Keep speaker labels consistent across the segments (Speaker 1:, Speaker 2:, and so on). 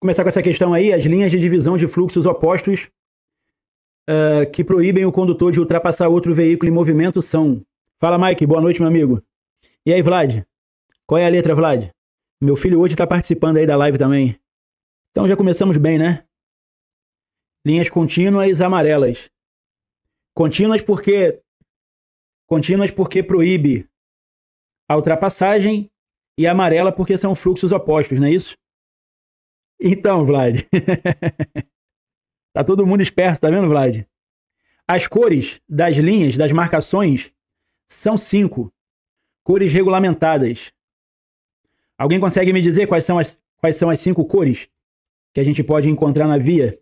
Speaker 1: Começar com essa questão aí, as linhas de divisão de fluxos opostos que proíbem o condutor de ultrapassar outro veículo em movimento são... Fala, Mike, boa noite, meu amigo. E aí, Vlad? Qual é a letra, Vlad? Meu filho hoje está participando aí da live também. Então já começamos bem, né? Linhas contínuas amarelas. Contínuas porque proíbe a ultrapassagem e amarela porque são fluxos opostos, não é isso? Então, Vlad. Tá todo mundo esperto, tá vendo, Vlad? As cores das linhas, das marcações, são 5. Cores regulamentadas. Alguém consegue me dizer quais são as 5 cores que a gente pode encontrar na via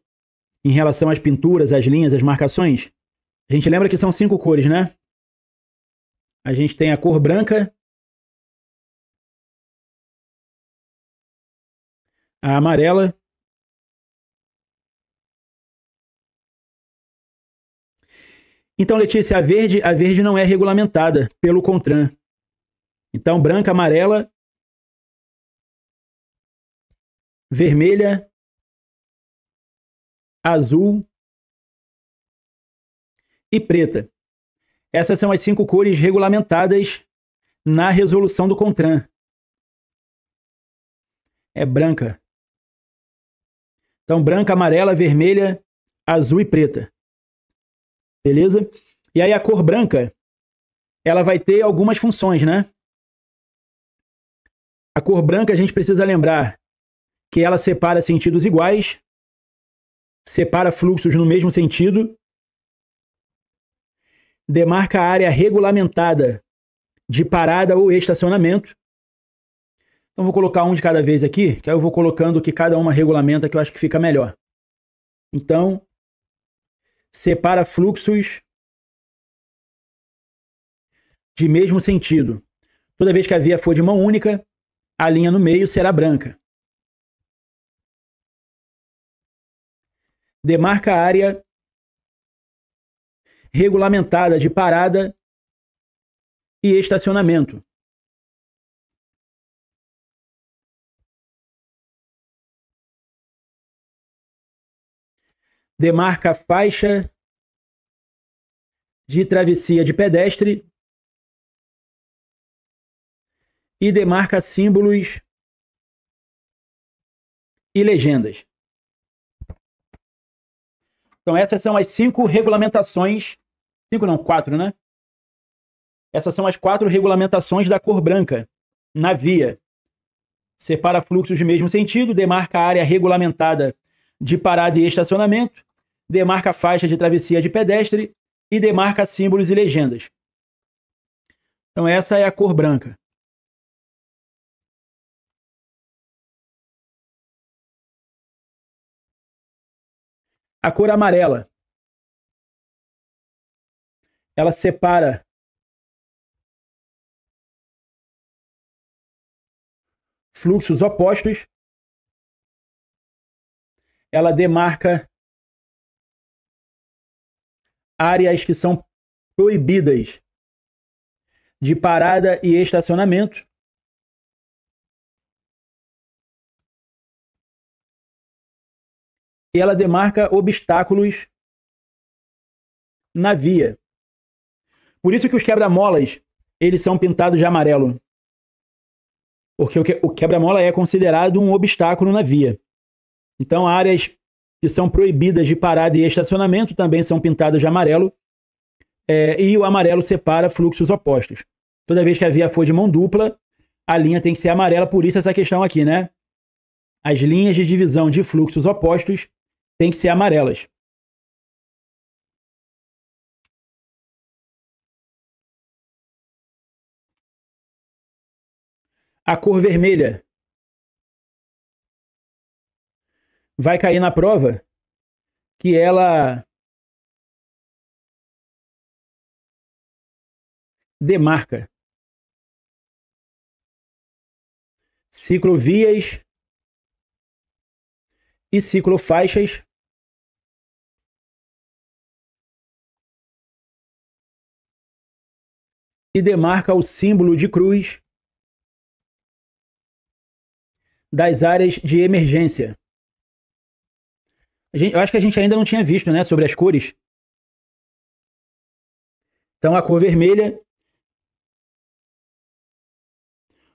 Speaker 1: em relação às pinturas, às linhas, às marcações? A gente lembra que são 5 cores, né? A gente tem a cor branca, a amarela, então, Letícia, a verde não é regulamentada pelo CONTRAN. Então, branca, amarela, vermelha, azul e preta. Essas são as 5 cores regulamentadas na resolução do CONTRAN. É branca. Então, branca, amarela, vermelha, azul e preta. Beleza? E aí a cor branca, ela vai ter algumas funções, né? A cor branca a gente precisa lembrar que ela separa sentidos iguais, separa fluxos no mesmo sentido, demarca a área regulamentada de parada ou estacionamento. Então vou colocar um de cada vez aqui, que aí eu vou colocando o que cada uma regulamenta, que eu acho que fica melhor. Então, separa fluxos de mesmo sentido. Toda vez que a via for de mão única, a linha no meio será branca. Demarca a área regulamentada de parada e estacionamento. Demarca a faixa de travessia de pedestre e demarca símbolos e legendas. Então essas são as 5 regulamentações, 5 não, 4, né? Essas são as 4 regulamentações da cor branca na via. Separa fluxos de mesmo sentido, demarca a área regulamentada de parada e estacionamento, demarca a faixa de travessia de pedestre e demarca símbolos e legendas. Então essa é a cor branca. A cor amarela, ela separa fluxos opostos, ela demarca áreas que são proibidas de parada e estacionamento, e ela demarca obstáculos na via. Por isso que os quebra-molas, eles são pintados de amarelo. Porque o quebra-mola é considerado um obstáculo na via. Então, áreas que são proibidas de parada e estacionamento também são pintadas de amarelo. E o amarelo separa fluxos opostos. Toda vez que a via for de mão dupla, a linha tem que ser amarela. Por isso essa questão aqui, né? As linhas de divisão de fluxos opostos têm que ser amarelas. A cor vermelha vai cair na prova que ela demarca ciclovias e ciclofaixas e demarca o símbolo de cruz das áreas de emergência. Eu acho que a gente ainda não tinha visto, né, sobre as cores. Então, a cor vermelha...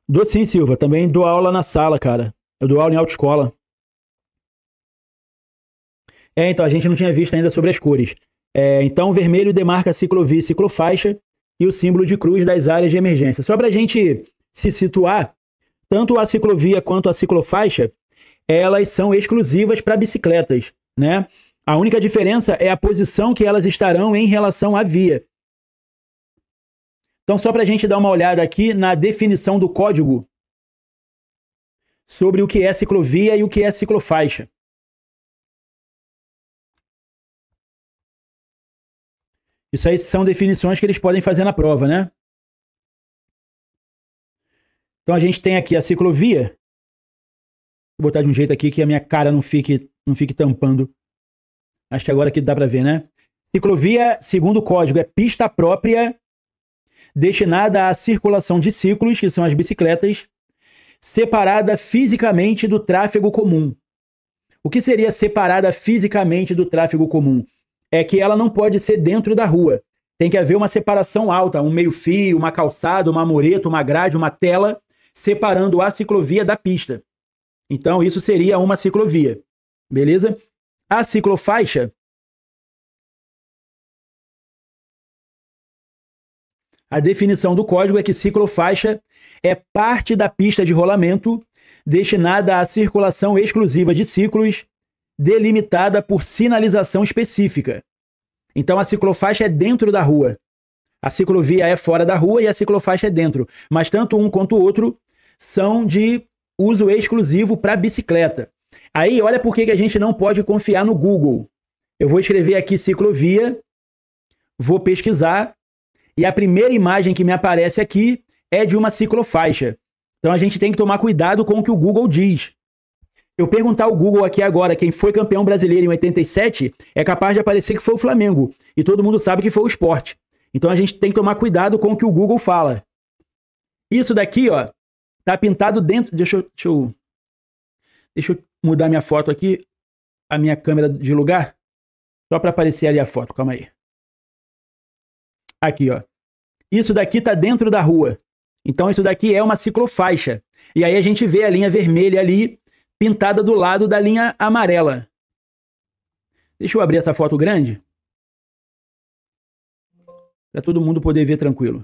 Speaker 1: Dou sim, Silva. Também dou aula na sala, cara. Eu dou aula em autoescola. Então, a gente não tinha visto ainda sobre as cores. Então, o vermelho demarca ciclovia e ciclofaixa e o símbolo de cruz das áreas de emergência. Só para a gente se situar, tanto a ciclovia quanto a ciclofaixa, elas são exclusivas para bicicletas, né? A única diferença é a posição que elas estarão em relação à via. Então, só para a gente dar uma olhada aqui na definição do código sobre o que é ciclovia e o que é ciclofaixa. Isso aí são definições que eles podem fazer na prova, né? Então, a gente tem aqui a ciclovia. Vou botar de um jeito aqui que a minha cara não fique tampando. Acho que agora aqui dá para ver, né? Ciclovia, segundo o código, é pista própria destinada à circulação de ciclos, que são as bicicletas, separada fisicamente do tráfego comum. O que seria separada fisicamente do tráfego comum? É que ela não pode ser dentro da rua. Tem que haver uma separação alta, um meio-fio, uma calçada, uma mureta, uma grade, uma tela, separando a ciclovia da pista. Então, isso seria uma ciclovia. Beleza? A ciclofaixa... A definição do código é que ciclofaixa é parte da pista de rolamento destinada à circulação exclusiva de ciclos, delimitada por sinalização específica. Então, a ciclofaixa é dentro da rua. A ciclovia é fora da rua e a ciclofaixa é dentro. Mas tanto um quanto o outro são de uso exclusivo para bicicleta. Aí, olha por que a gente não pode confiar no Google. Eu vou escrever aqui ciclovia, vou pesquisar, e a primeira imagem que me aparece aqui é de uma ciclofaixa. Então a gente tem que tomar cuidado com o que o Google diz. Eu perguntar ao Google aqui agora quem foi campeão brasileiro em 87, é capaz de aparecer que foi o Flamengo. E todo mundo sabe que foi o Sport. Então a gente tem que tomar cuidado com o que o Google fala. Isso daqui, ó, tá pintado dentro... Deixa eu mudar minha foto aqui, a minha câmera de lugar, só para aparecer ali a foto. Calma aí. Aqui, ó. Isso daqui tá dentro da rua. Então isso daqui é uma ciclofaixa. E aí a gente vê a linha vermelha ali pintada do lado da linha amarela. Deixa eu abrir essa foto grande para todo mundo poder ver tranquilo.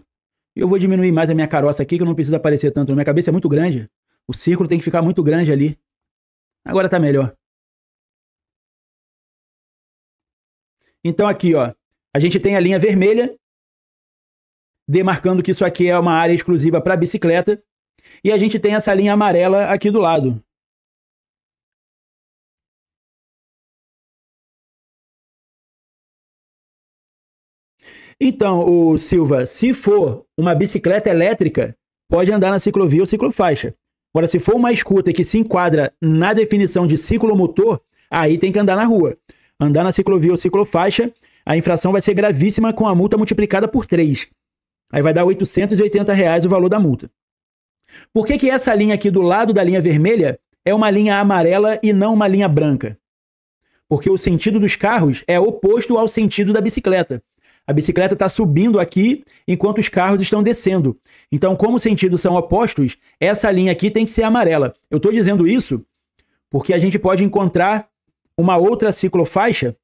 Speaker 1: Eu vou diminuir mais a minha caroça aqui, que não precisa aparecer tanto. Minha cabeça é muito grande. O círculo tem que ficar muito grande ali. Agora tá melhor. Então aqui, ó, a gente tem a linha vermelha demarcando que isso aqui é uma área exclusiva para bicicleta, e a gente tem essa linha amarela aqui do lado. Então, o Silva, se for uma bicicleta elétrica, pode andar na ciclovia ou ciclofaixa. Agora, se for uma scooter que se enquadra na definição de ciclomotor, aí tem que andar na rua. Andar na ciclovia ou ciclofaixa, a infração vai ser gravíssima com a multa multiplicada por 3. Aí vai dar R$ 880 o valor da multa. Por que essa linha aqui do lado da linha vermelha é uma linha amarela e não uma linha branca? Porque o sentido dos carros é oposto ao sentido da bicicleta. A bicicleta está subindo aqui enquanto os carros estão descendo. Então, como os sentidos são opostos, essa linha aqui tem que ser amarela. Eu estou dizendo isso porque a gente pode encontrar uma outra ciclofaixa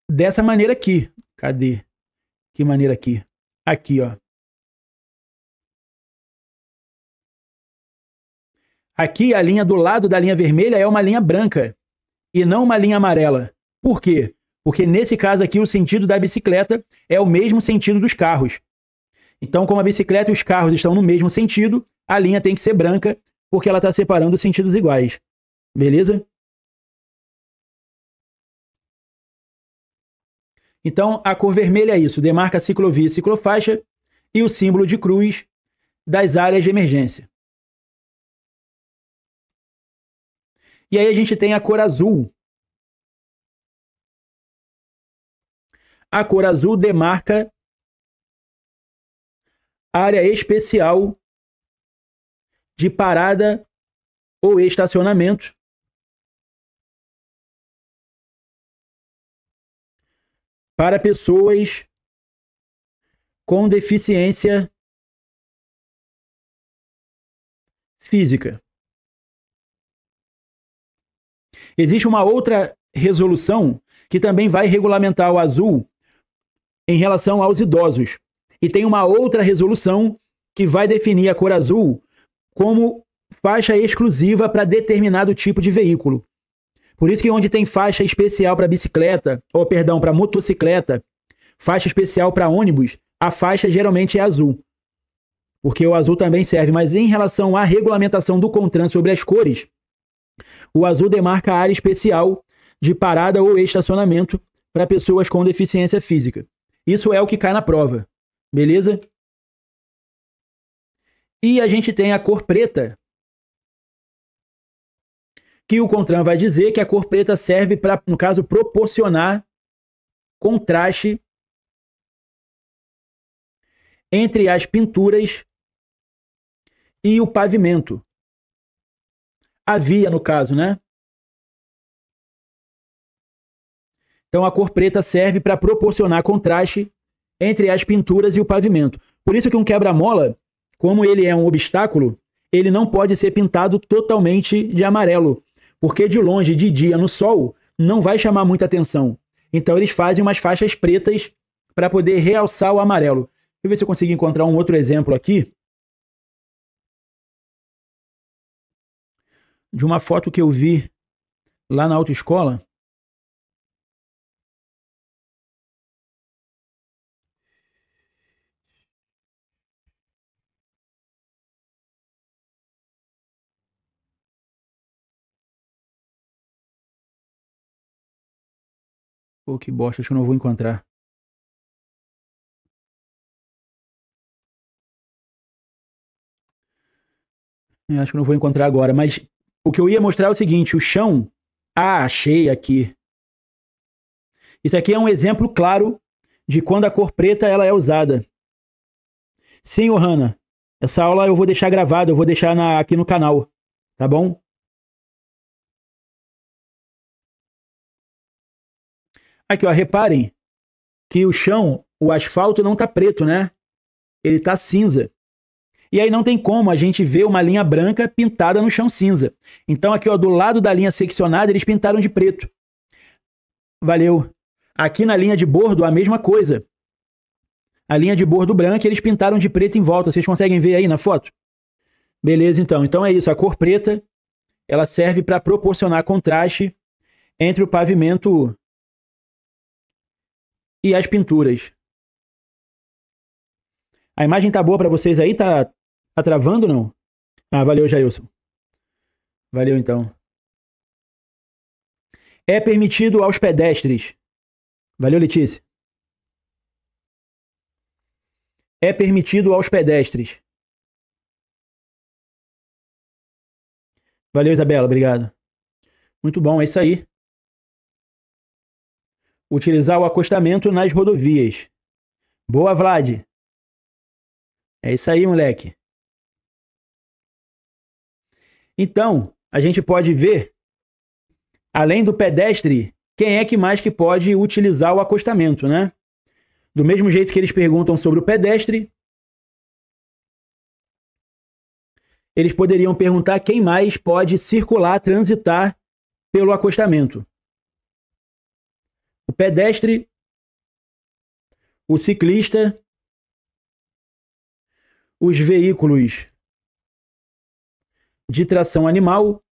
Speaker 1: dessa maneira aqui. Cadê? Que maneira aqui? Aqui, ó. Aqui a linha do lado da linha vermelha é uma linha branca e não uma linha amarela. Por quê? Porque nesse caso aqui o sentido da bicicleta é o mesmo sentido dos carros. Então, como a bicicleta e os carros estão no mesmo sentido, a linha tem que ser branca porque ela está separando sentidos iguais. Beleza? Então, a cor vermelha é isso, demarca ciclovia e ciclofaixa e o símbolo de cruz das áreas de emergência. E aí a gente tem a cor azul. A cor azul demarca área especial de parada ou estacionamento para pessoas com deficiência física. Existe uma outra resolução que também vai regulamentar o azul em relação aos idosos. E tem uma outra resolução que vai definir a cor azul como faixa exclusiva para determinado tipo de veículo. Por isso que onde tem faixa especial para bicicleta, ou perdão, para motocicleta, faixa especial para ônibus, a faixa geralmente é azul. Porque o azul também serve, mas em relação à regulamentação do CONTRAN sobre as cores, o azul demarca a área especial de parada ou estacionamento para pessoas com deficiência física. Isso é o que cai na prova, beleza? E a gente tem a cor preta, que o CONTRAN vai dizer que a cor preta serve para, no caso, proporcionar contraste entre as pinturas e o pavimento. A via, no caso, né? Então a cor preta serve para proporcionar contraste entre as pinturas e o pavimento. Por isso que um quebra-mola, como ele é um obstáculo, ele não pode ser pintado totalmente de amarelo, porque de longe, de dia, no sol, não vai chamar muita atenção. Então eles fazem umas faixas pretas para poder realçar o amarelo. Deixa eu ver se eu consigo encontrar um outro exemplo aqui de uma foto que eu vi lá na autoescola. Pô, que bosta, acho que eu não vou encontrar. Acho que eu não vou encontrar agora, mas o que eu ia mostrar é o seguinte, o chão... Ah, achei aqui. Isso aqui é um exemplo claro de quando a cor preta ela é usada. Sim, Johanna. Essa aula eu vou deixar gravada, eu vou deixar aqui no canal, tá bom? Aqui, ó, reparem que o chão, o asfalto não tá preto, né? Ele tá cinza. E aí não tem como a gente ver uma linha branca pintada no chão cinza. Então aqui, ó, do lado da linha seccionada, eles pintaram de preto. Valeu. Aqui na linha de bordo, a mesma coisa. A linha de bordo branca, eles pintaram de preto em volta. Vocês conseguem ver aí na foto? Beleza, então. Então é isso. A cor preta, ela serve para proporcionar contraste entre o pavimento e as pinturas. A imagem tá boa para vocês aí? Tá travando ou não? Ah, valeu, Jailson. Valeu, então. É permitido aos pedestres. Valeu, Letícia. É permitido aos pedestres. Valeu, Isabela. Obrigado. Muito bom, é isso aí. Utilizar o acostamento nas rodovias. Boa, Vlad. É isso aí, moleque. Então, a gente pode ver, além do pedestre, quem é que mais que pode utilizar o acostamento, né? Do mesmo jeito que eles perguntam sobre o pedestre, eles poderiam perguntar quem mais pode circular, transitar pelo acostamento. O pedestre, o ciclista, os veículos de tração animal,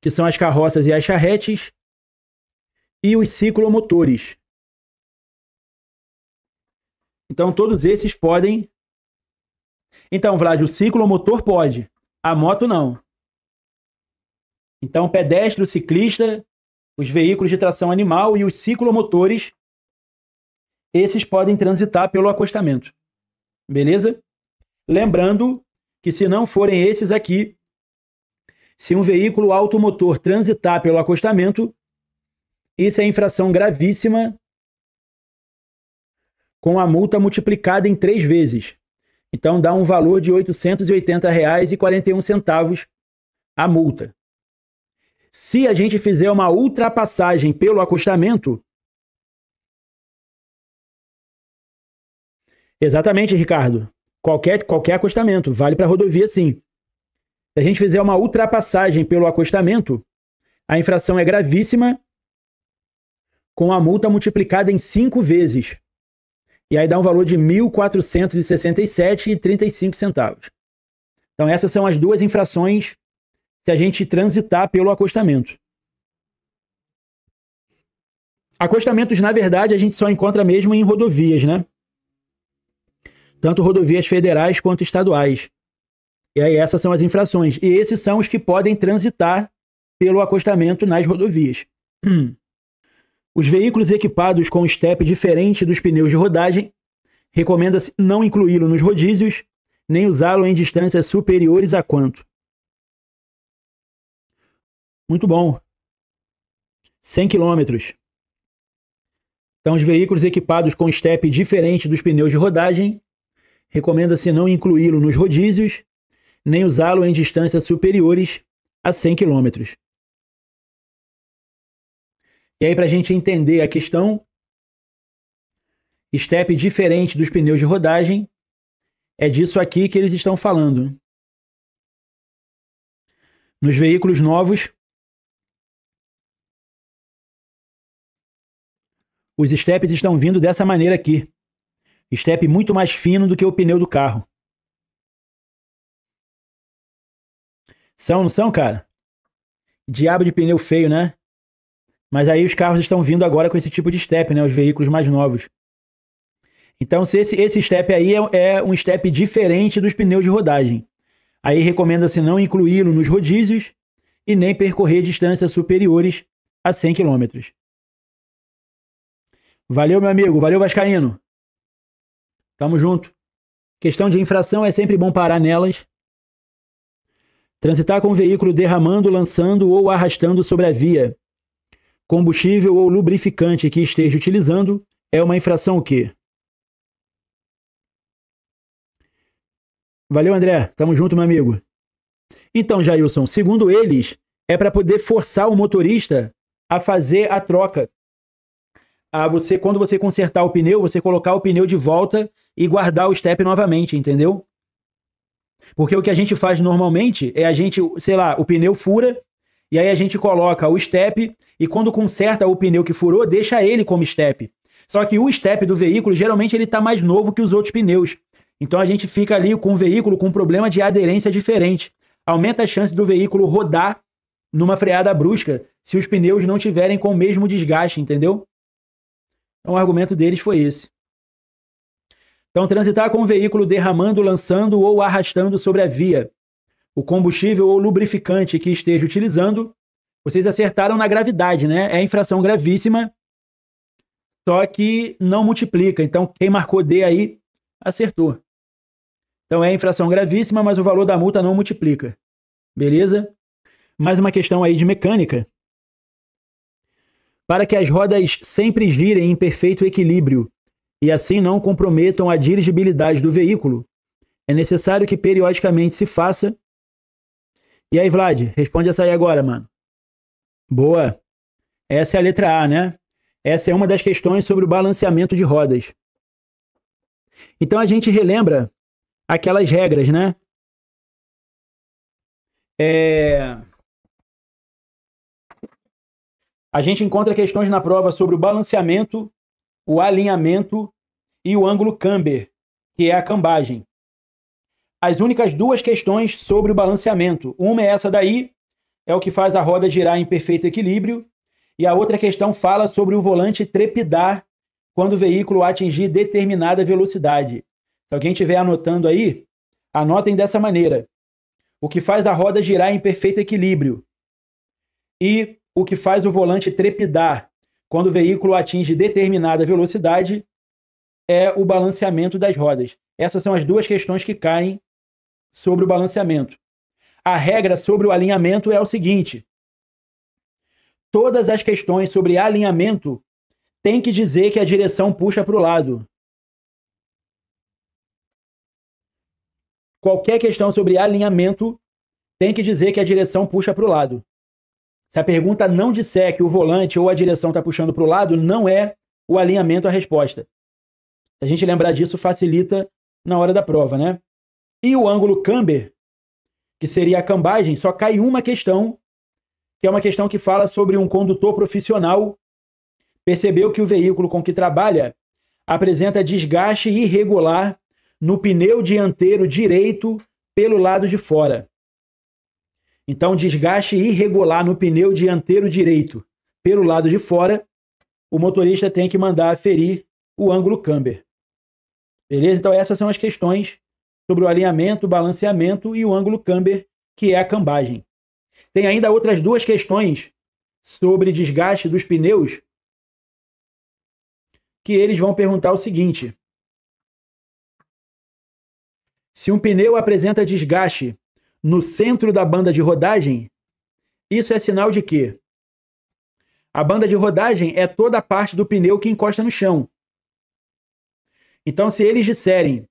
Speaker 1: que são as carroças e as charretes, e os ciclomotores. Então, todos esses podem... Então, Vlad, o ciclomotor pode, a moto não. Então, o pedestre, o ciclista, os veículos de tração animal e os ciclomotores, esses podem transitar pelo acostamento. Beleza? Lembrando que se não forem esses aqui, se um veículo automotor transitar pelo acostamento, isso é infração gravíssima, com a multa multiplicada em 3 vezes. Então dá um valor de R$ 880,41 a multa. Se a gente fizer uma ultrapassagem pelo acostamento, Exatamente, Ricardo. Qualquer acostamento, vale para rodovia sim. Se a gente fizer uma ultrapassagem pelo acostamento, a infração é gravíssima, com a multa multiplicada em 5 vezes. E aí dá um valor de R$ 1.467,35. Então essas são as duas infrações se a gente transitar pelo acostamento. Acostamentos, na verdade, a gente só encontra mesmo em rodovias, né? Tanto rodovias federais quanto estaduais. E aí essas são as infrações. E esses são os que podem transitar pelo acostamento nas rodovias. Os veículos equipados com estepe diferente dos pneus de rodagem, recomenda-se não incluí-lo nos rodízios, nem usá-lo em distâncias superiores a quanto? Muito bom. 100 km. Então, os veículos equipados com estepe diferente dos pneus de rodagem, recomenda-se não incluí-lo nos rodízios, nem usá-lo em distâncias superiores a 100 km. E aí, para a gente entender a questão, estepe diferente dos pneus de rodagem, é disso aqui que eles estão falando. Nos veículos novos, os estepes estão vindo dessa maneira aqui. Estepe muito mais fino do que o pneu do carro. São, não são, cara? Diabo de pneu feio, né? Mas aí os carros estão vindo agora com esse tipo de estepe, né? Os veículos mais novos. Então, se esse estepe aí é um estepe diferente dos pneus de rodagem. Aí recomenda-se não incluí-lo nos rodízios e nem percorrer distâncias superiores a 100 km. Valeu, meu amigo. Valeu, vascaíno. Tamo junto. Questão de infração é sempre bom parar nelas. Transitar com o veículo derramando, lançando ou arrastando sobre a via combustível ou lubrificante que esteja utilizando é uma infração o quê? Valeu, André. Tamo junto, meu amigo. Então, Jailson, segundo eles, é para poder forçar o motorista a fazer a troca. Quando você consertar o pneu, você colocar o pneu de volta e guardar o estepe novamente, entendeu? Porque o que a gente faz normalmente é o pneu fura, e aí a gente coloca o estepe, e quando conserta o pneu que furou, deixa ele como estepe. Só que o estepe do veículo, geralmente, ele tá mais novo que os outros pneus. Então a gente fica ali com o veículo com um problema de aderência diferente. Aumenta a chance do veículo rodar numa freada brusca se os pneus não tiverem com o mesmo desgaste, entendeu? Então o argumento deles foi esse. Então, transitar com o veículo derramando, lançando ou arrastando sobre a via o combustível ou lubrificante que esteja utilizando, vocês acertaram na gravidade, né? É infração gravíssima, só que não multiplica. Então, quem marcou D aí, acertou. Então, é infração gravíssima, mas o valor da multa não multiplica. Beleza? Mais uma questão aí de mecânica. Para que as rodas sempre girem em perfeito equilíbrio e assim não comprometam a dirigibilidade do veículo, é necessário que periodicamente se faça. E aí, Vlad, responde essa aí agora, mano. Boa. Essa é a letra A, né? Essa é uma das questões sobre o balanceamento de rodas. Então a gente relembra aquelas regras, né? A gente encontra questões na prova sobre o balanceamento, o alinhamento e o ângulo camber, que é a cambagem. As únicas duas questões sobre o balanceamento, uma é essa daí, é o que faz a roda girar em perfeito equilíbrio, e a outra questão fala sobre o volante trepidar quando o veículo atingir determinada velocidade. Se alguém estiver anotando aí, anotem dessa maneira. O que faz a roda girar em perfeito equilíbrio e o que faz o volante trepidar quando o veículo atinge determinada velocidade é o balanceamento das rodas. Essas são as duas questões que caem sobre o balanceamento. A regra sobre o alinhamento é o seguinte: todas as questões sobre alinhamento têm que dizer que a direção puxa para o lado. Qualquer questão sobre alinhamento tem que dizer que a direção puxa para o lado. Se a pergunta não disser que o volante ou a direção está puxando para o lado, não é o alinhamento a resposta. Se a gente lembrar disso, facilita na hora da prova, né? E o ângulo camber, que seria a cambagem, só cai uma questão, que é uma questão que fala sobre um condutor profissional percebeu que o veículo com que trabalha apresenta desgaste irregular no pneu dianteiro direito pelo lado de fora. Então, desgaste irregular no pneu dianteiro direito pelo lado de fora, o motorista tem que mandar aferir o ângulo camber. Beleza? Então, essas são as questões sobre o alinhamento, o balanceamento e o ângulo camber, que é a cambagem. Tem ainda outras duas questões sobre desgaste dos pneus, que eles vão perguntar o seguinte: se um pneu apresenta desgaste no centro da banda de rodagem, isso é sinal de quê? A banda de rodagem é toda a parte do pneu que encosta no chão. Então, se eles disserem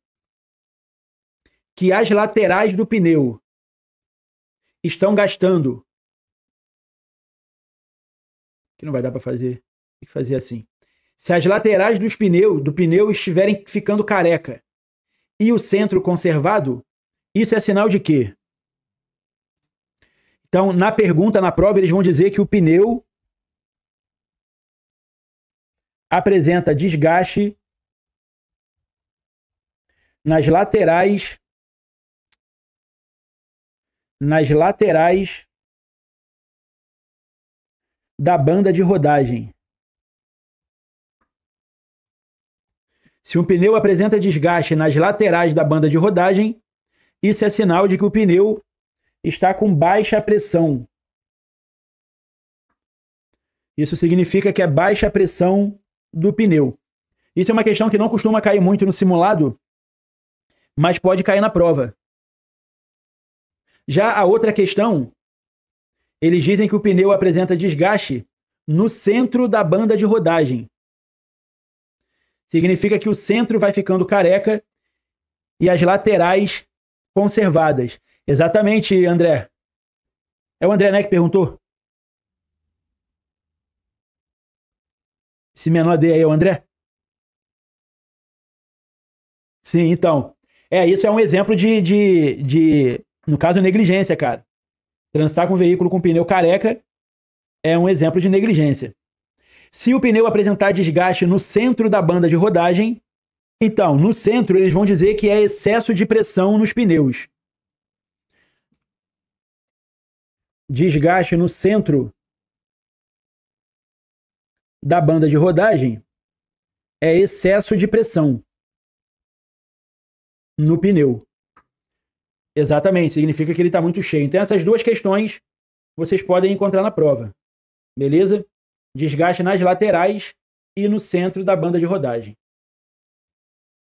Speaker 1: que as laterais do pneu estão gastando, que não vai dar para fazer, tem que fazer assim. Se as laterais do pneu estiverem ficando careca e o centro conservado, isso é sinal de quê? Então, na pergunta, na prova, eles vão dizer que o pneu apresenta desgaste nas laterais da banda de rodagem. Se um pneu apresenta desgaste nas laterais da banda de rodagem, isso é sinal de que o pneu está com baixa pressão. Isso significa que é baixa pressão do pneu. Isso é uma questão que não costuma cair muito no simulado, mas pode cair na prova. Já a outra questão, eles dizem que o pneu apresenta desgaste no centro da banda de rodagem. Significa que o centro vai ficando careca e as laterais conservadas. Exatamente, André. É o André, né, que perguntou? Esse menor D aí é o André? Sim, então. Isso é um exemplo no caso, negligência, cara. Transitar com o veículo com pneu careca é um exemplo de negligência. Se o pneu apresentar desgaste no centro da banda de rodagem, então, no centro, eles vão dizer que é excesso de pressão nos pneus. Desgaste no centro da banda de rodagem é excesso de pressão no pneu. Exatamente, significa que ele está muito cheio. Então, essas duas questões vocês podem encontrar na prova. Beleza? Desgaste nas laterais e no centro da banda de rodagem.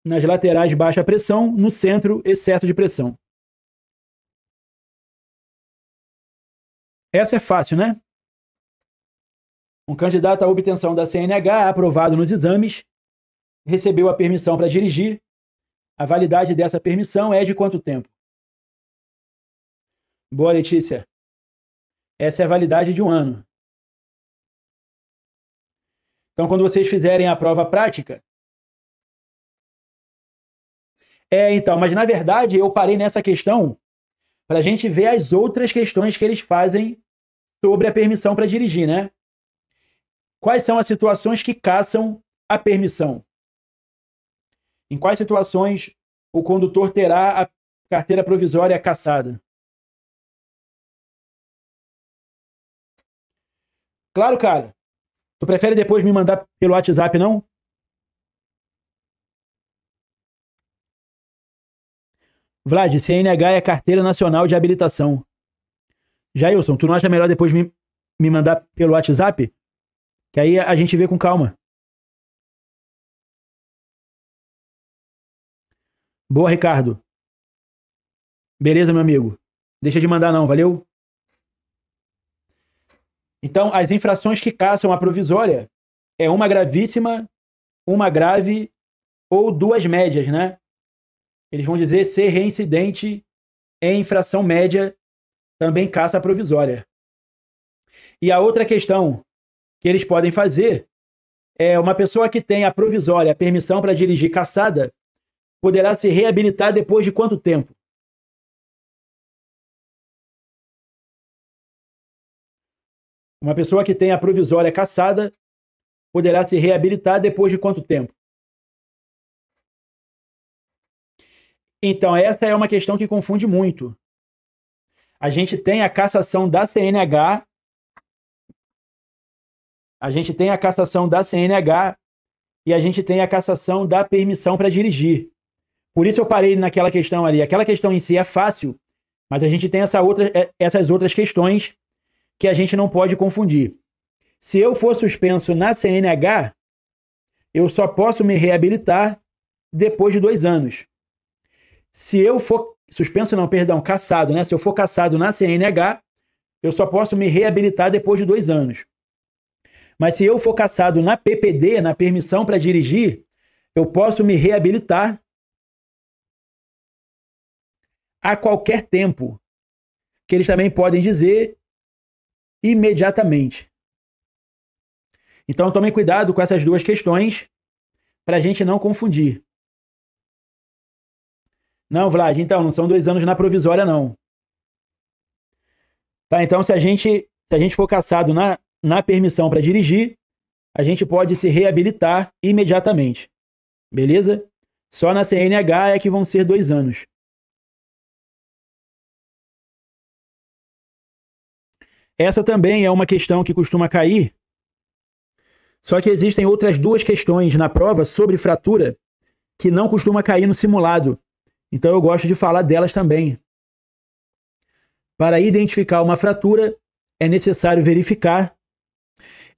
Speaker 1: Nas laterais, baixa pressão. No centro, excesso de pressão. Essa é fácil, né? Um candidato à obtenção da CNH, aprovado nos exames, recebeu a permissão para dirigir. A validade dessa permissão é de quanto tempo? Boa, Letícia. Essa é a validade de 1 ano. Então, quando vocês fizerem a prova prática... Então, mas na verdade eu parei nessa questão para a gente ver as outras questões que eles fazem sobre a permissão para dirigir, né? Quais são as situações que caçam a permissão? Em quais situações o condutor terá a carteira provisória cassada? Claro, cara. Tu prefere depois me mandar pelo WhatsApp, não? Vlad, CNH é Carteira Nacional de Habilitação. Jailson, tu não acha melhor depois me mandar pelo WhatsApp? Que aí a gente vê com calma. Boa, Ricardo. Beleza, meu amigo. Deixa de mandar não, valeu? Então, as infrações que caçam a provisória é uma gravíssima, uma grave ou 2 médias, né? Eles vão dizer ser reincidente em infração média também caça a provisória. E a outra questão que eles podem fazer Uma pessoa que tem a provisória, a permissão para dirigir cassada, poderá se reabilitar depois de quanto tempo? Uma pessoa que tem a provisória cassada poderá se reabilitar depois de quanto tempo? Então, essa é uma questão que confunde muito. A gente tem a cassação da CNH, e a gente tem a cassação da permissão para dirigir. Por isso eu parei naquela questão ali. Aquela questão em si é fácil, mas a gente tem essas outras questões que a gente não pode confundir. Se eu for suspenso na CNH, eu só posso me reabilitar depois de 2 anos. Se eu for cassado, né? Se eu for cassado na CNH, eu só posso me reabilitar depois de 2 anos. Mas se eu for cassado na PPD, na permissão para dirigir, eu posso me reabilitar a qualquer tempo, que eles também podem dizer imediatamente. Então tomem cuidado com essas duas questões para a gente não confundir. Não, Vlad, então não são 2 anos na provisória, não. Tá, então se a gente for cassado na permissão para dirigir, a gente pode se reabilitar imediatamente. Beleza? Só na CNH é que vão ser 2 anos. Essa também é uma questão que costuma cair, só que existem outras 2 questões na prova sobre fratura que não costuma cair no simulado. Então eu gosto de falar delas também. Para identificar uma fratura, é necessário verificar.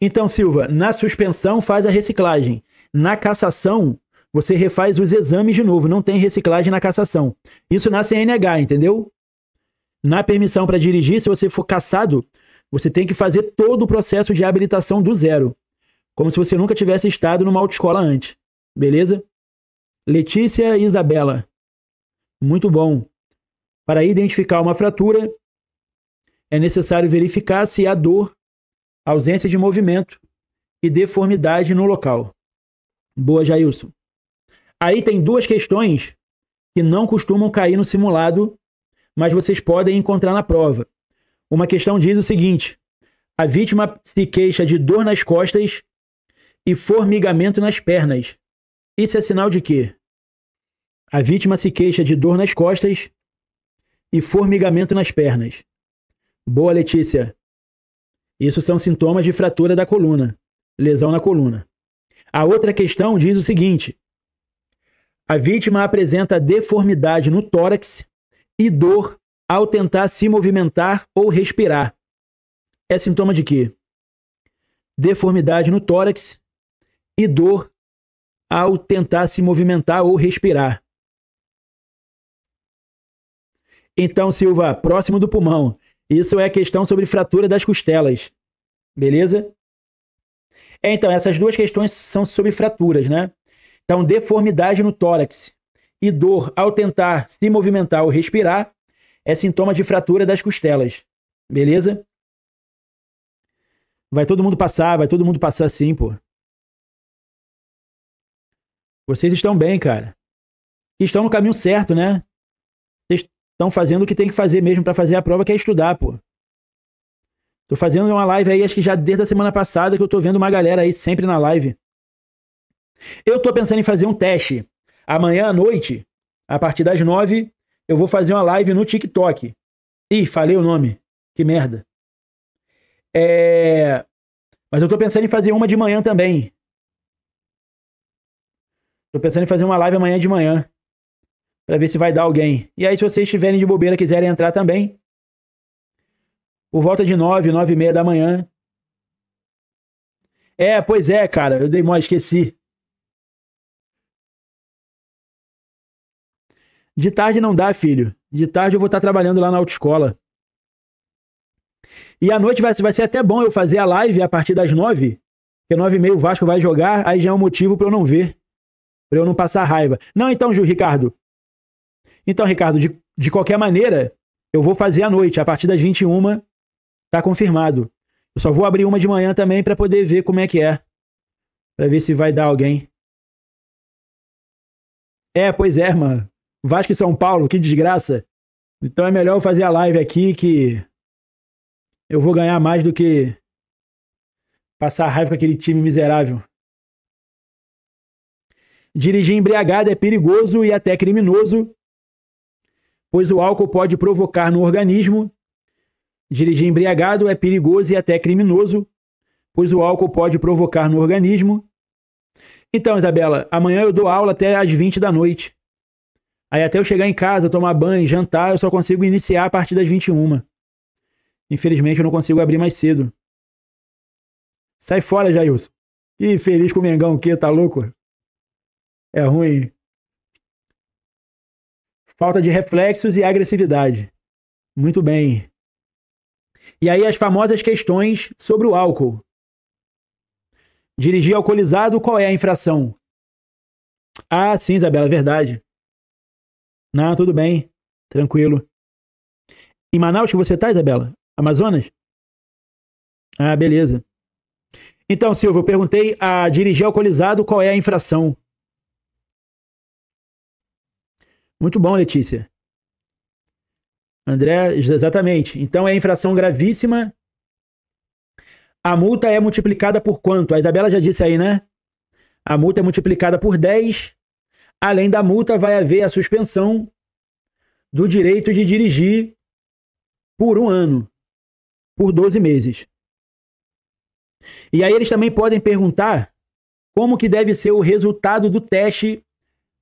Speaker 1: Então, Silva, na suspensão faz a reciclagem. Na cassação, você refaz os exames de novo. Não tem reciclagem na cassação. Isso na CNH, entendeu? Na permissão para dirigir, se você for cassado, você tem que fazer todo o processo de habilitação do zero. Como se você nunca tivesse estado numa autoescola antes. Beleza? Letícia e Isabela. Muito bom. Para identificar uma fratura, é necessário verificar se há dor, ausência de movimento e deformidade no local. Boa, Jailson. Aí tem 2 questões que não costumam cair no simulado, mas vocês podem encontrar na prova. Uma questão diz o seguinte: a vítima se queixa de dor nas costas e formigamento nas pernas. Isso é sinal de quê? A vítima se queixa de dor nas costas e formigamento nas pernas. Boa, Letícia. Isso são sintomas de fratura da coluna, lesão na coluna. A outra questão diz o seguinte: a vítima apresenta deformidade no tórax e dor ao tentar se movimentar ou respirar. É sintoma de quê? Deformidade no tórax e dor ao tentar se movimentar ou respirar. Então, Silva, próximo do pulmão. Isso é questão sobre fratura das costelas. Beleza? Então, essas 2 questões são sobre fraturas, né? Então, deformidade no tórax e dor ao tentar se movimentar ou respirar é sintoma de fratura das costelas. Beleza? Vai todo mundo passar sim, pô. Vocês estão bem, cara. Estão no caminho certo, né? Vocês estão fazendo o que tem que fazer mesmo para fazer a prova, que é estudar, pô. Tô fazendo uma live aí, acho que já desde a semana passada, que eu tô vendo uma galera aí sempre na live. Eu tô pensando em fazer um teste. Amanhã à noite, a partir das 9, eu vou fazer uma live no TikTok. Ih, falei o nome. Que merda. Mas eu tô pensando em fazer uma de manhã também. Tô pensando em fazer uma live amanhã de manhã. Pra ver se vai dar alguém. E aí, se vocês estiverem de bobeira e quiserem entrar também, por volta de 9, 9h30 da manhã. Pois é, cara. Eu dei mole, esqueci. De tarde não dá, filho. De tarde eu vou estar trabalhando lá na autoescola. E à noite vai ser até bom eu fazer a live a partir das 9, porque 9h30 o Vasco vai jogar, aí já é um motivo para eu não ver, para eu não passar raiva. Não, então, Ricardo. Então, Ricardo, de qualquer maneira, eu vou fazer à noite, a partir das 21, tá confirmado. Eu só vou abrir uma de manhã também para poder ver como é que é. Pra ver se vai dar alguém. Pois é, mano. Vasco e São Paulo, que desgraça. Então é melhor eu fazer a live aqui que eu vou ganhar mais do que passar raiva com aquele time miserável. Dirigir embriagado é perigoso e até criminoso, pois o álcool pode provocar no organismo. Dirigir embriagado é perigoso e até criminoso, pois o álcool pode provocar no organismo. Então, Isabela, amanhã eu dou aula até às 20 da noite. Aí até eu chegar em casa, tomar banho, jantar, eu só consigo iniciar a partir das 21. Infelizmente eu não consigo abrir mais cedo. Sai fora, Jailson. Ih, feliz com o Mengão, o quê? Tá louco? É ruim. Falta de reflexos e agressividade. Muito bem. E aí as famosas questões sobre o álcool. Dirigir alcoolizado, qual é a infração? Ah, sim, Isabela, é verdade. Não, tudo bem. Tranquilo. Em Manaus que você tá, Isabela? Amazonas? Ah, beleza. Então, Silvio, eu perguntei a dirigir alcoolizado, qual é a infração? Muito bom, Letícia. André, exatamente. Então é infração gravíssima. A multa é multiplicada por quanto? A Isabela já disse aí, né? A multa é multiplicada por 10. Além da multa, vai haver a suspensão do direito de dirigir por 1 ano, por 12 meses. E aí eles também podem perguntar como que deve ser o resultado do teste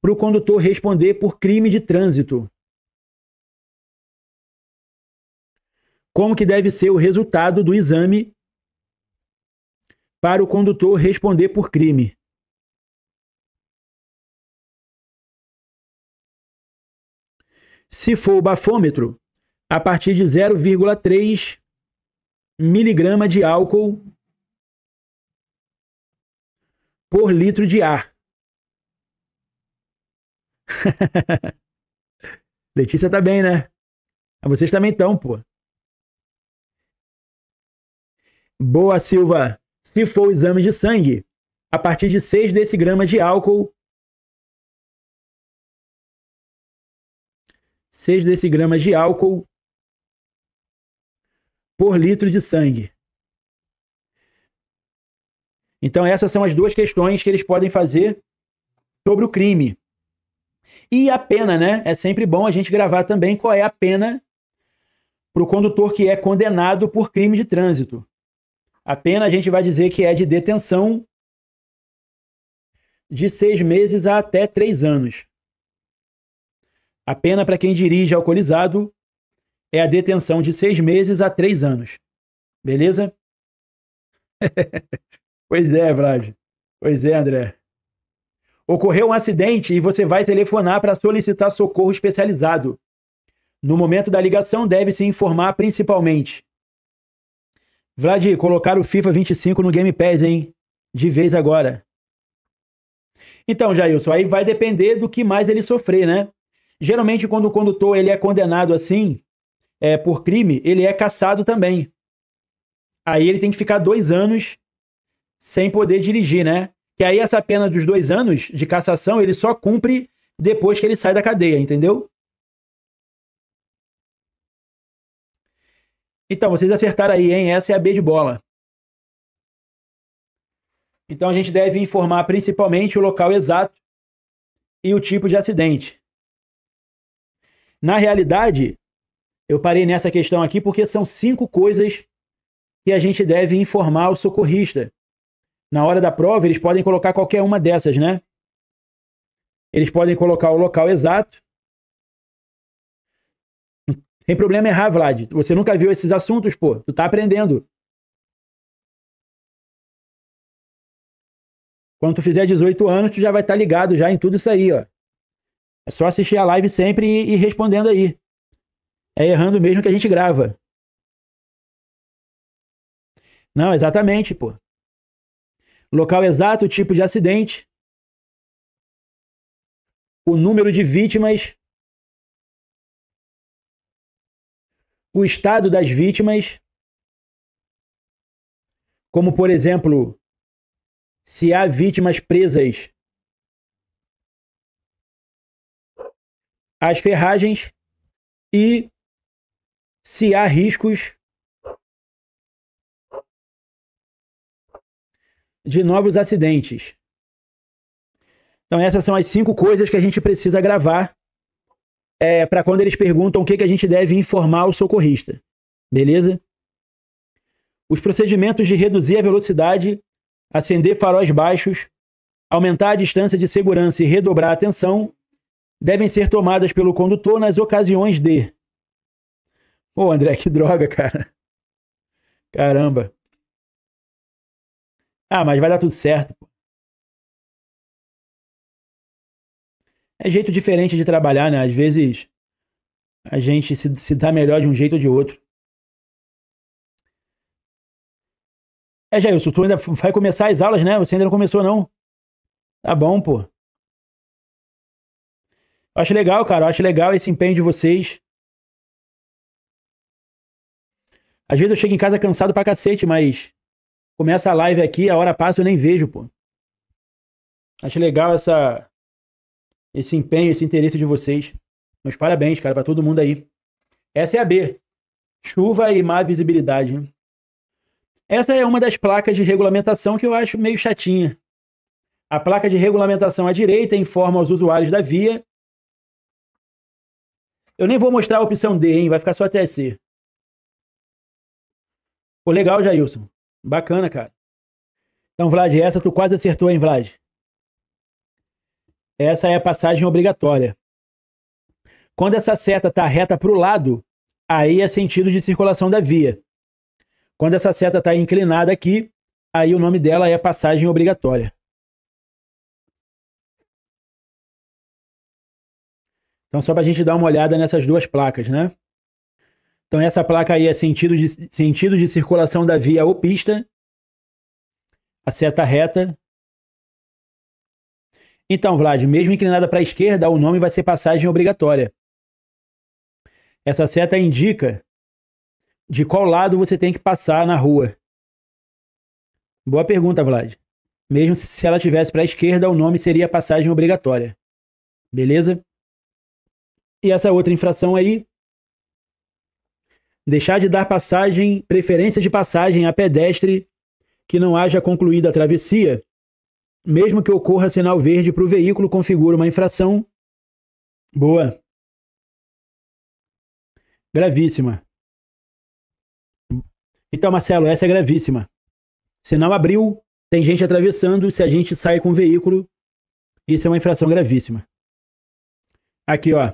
Speaker 1: para o condutor responder por crime de trânsito. Como que deve ser o resultado do exame para o condutor responder por crime? Se for o bafômetro, a partir de 0,3 miligrama de álcool por litro de ar. Letícia tá bem, né? Vocês também estão, pô. Boa, Silva. Se for o exame de sangue, a partir de 6 decigramas de álcool. 6 decigramas de álcool por litro de sangue. Então, essas são as duas questões que eles podem fazer sobre o crime. E a pena, né? É sempre bom a gente gravar também qual é a pena para o condutor que é condenado por crime de trânsito. A pena a gente vai dizer que é de detenção de 6 meses a até 3 anos. A pena para quem dirige alcoolizado é a detenção de 6 meses a 3 anos. Beleza? Pois é, Vlad. Pois é, André. Ocorreu um acidente e você vai telefonar para solicitar socorro especializado. No momento da ligação, deve-se informar principalmente. Vlad, colocar o FIFA 25 no Game Pass, hein? De vez agora. Então, Jailson, aí vai depender do que mais ele sofrer, né? Geralmente, quando o condutor ele é condenado assim, por crime, ele é cassado também. Aí ele tem que ficar 2 anos sem poder dirigir, né? Que aí essa pena dos 2 anos de cassação, ele só cumpre depois que ele sai da cadeia, entendeu? Então, vocês acertaram aí, hein? Essa é a B de bola. Então, a gente deve informar principalmente o local exato e o tipo de acidente. Na realidade, eu parei nessa questão aqui porque são 5 coisas que a gente deve informar o socorrista. Na hora da prova, eles podem colocar qualquer uma dessas, né? Eles podem colocar o local exato. Tem problema errar, Vlad. Você nunca viu esses assuntos, pô. Tu tá aprendendo. Quando tu fizer 18 anos, tu já vai estar ligado já em tudo isso aí, ó. É só assistir a live sempre e respondendo aí. É errando mesmo que a gente grava. Não, exatamente, pô. Local exato, tipo de acidente, o número de vítimas, o estado das vítimas, como por exemplo, se há vítimas presas às ferragens e se há riscos de novos acidentes. Então essas são as 5 coisas que a gente precisa gravar para quando eles perguntam o que a gente deve informar o socorrista. Beleza? Os procedimentos de reduzir a velocidade, acender faróis baixos, aumentar a distância de segurança e redobrar a atenção devem ser tomadas pelo condutor nas ocasiões de... Pô, André, que droga, cara. Caramba. Ah, mas vai dar tudo certo, pô. É jeito diferente de trabalhar, né? Às vezes a gente se dá melhor de um jeito ou de outro. Jailson, tu ainda vai começar as aulas, né? Você ainda não começou, não? Tá bom, pô. Eu acho legal, cara. Eu acho legal esse empenho de vocês. Às vezes eu chego em casa cansado pra cacete, mas começa a live aqui, a hora passa e eu nem vejo, pô. Acho legal esse empenho, esse interesse de vocês. Meus parabéns, cara, pra todo mundo aí. Essa é a B. Chuva e má visibilidade. Né? Essa é uma das placas de regulamentação que eu acho meio chatinha. A placa de regulamentação à direita informa aos usuários da via. Eu nem vou mostrar a opção D, hein? Vai ficar só até C. Pô, legal, Jailson. Bacana, cara. Então, Vlad, essa tu quase acertou, hein, Vlad? Essa é a passagem obrigatória. Quando essa seta está reta para o lado, aí é sentido de circulação da via. Quando essa seta está inclinada aqui, aí o nome dela é passagem obrigatória. Então, só para a gente dar uma olhada nessas duas placas, né? Então, essa placa aí é sentido de circulação da via ou pista. A seta reta. Então, Vlad, mesmo inclinada para a esquerda, o nome vai ser passagem obrigatória. Essa seta indica de qual lado você tem que passar na rua. Boa pergunta, Vlad. Mesmo se ela estivesse para a esquerda, o nome seria passagem obrigatória. Beleza? E essa outra infração aí, deixar de dar preferência de passagem a pedestre que não haja concluído a travessia, mesmo que ocorra sinal verde para o veículo, configura uma infração. Boa. Gravíssima. Então, Marcelo, essa é gravíssima. Sinal abriu, tem gente atravessando, se a gente sai com o veículo, isso é uma infração gravíssima. Aqui, ó.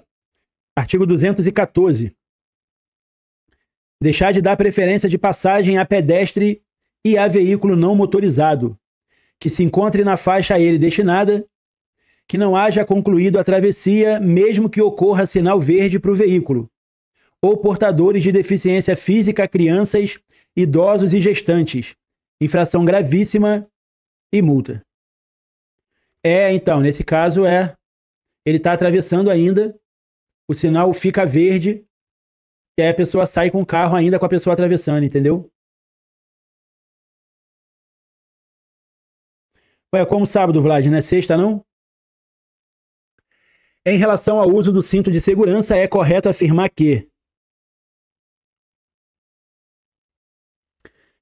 Speaker 1: Artigo 214. Deixar de dar preferência de passagem a pedestre e a veículo não motorizado, que se encontre na faixa a ele destinada, que não haja concluído a travessia, mesmo que ocorra sinal verde para o veículo, ou portadores de deficiência física, crianças, idosos e gestantes. Infração gravíssima e multa. Então, nesse caso ele está atravessando ainda, o sinal fica verde, e aí a pessoa sai com o carro ainda com a pessoa atravessando, entendeu? Ué, como sábado, Vlad, não é sexta, não? Em relação ao uso do cinto de segurança, é correto afirmar que...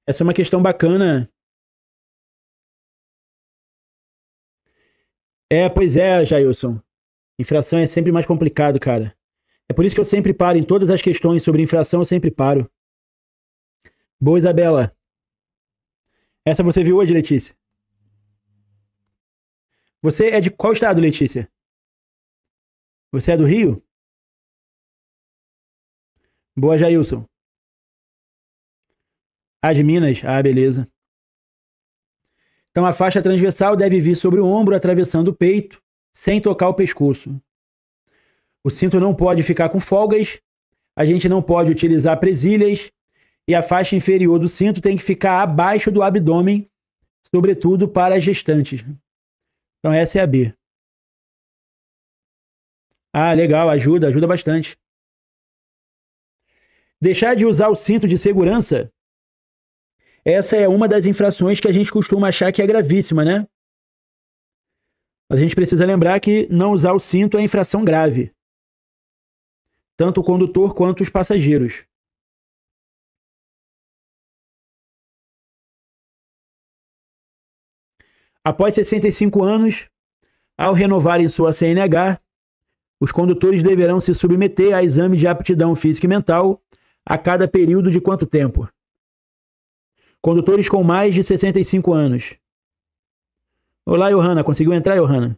Speaker 1: Essa é uma questão bacana. Pois é, Jailson. Infração é sempre mais complicado, cara. É por isso que eu sempre paro em todas as questões sobre infração, eu sempre paro. Boa, Isabela. Essa você viu hoje, Letícia? Você é de qual estado, Letícia? Você é do Rio? Boa, Jailson. De Minas? Beleza. Então a faixa transversal deve vir sobre o ombro, atravessando o peito, sem tocar o pescoço. O cinto não pode ficar com folgas, a gente não pode utilizar presilhas, e a faixa inferior do cinto tem que ficar abaixo do abdômen, sobretudo para as gestantes. Então essa é a B. Legal, ajuda bastante. Deixar de usar o cinto de segurança essa é uma das infrações que a gente costuma achar que é gravíssima, né? Mas a gente precisa lembrar que não usar o cinto é infração grave. Tanto o condutor quanto os passageiros. Após 65 anos, ao renovarem sua CNH, os condutores deverão se submeter a exame de aptidão física e mental a cada período de quanto tempo? Condutores com mais de 65 anos. Olá, Johanna. Conseguiu entrar, Johanna?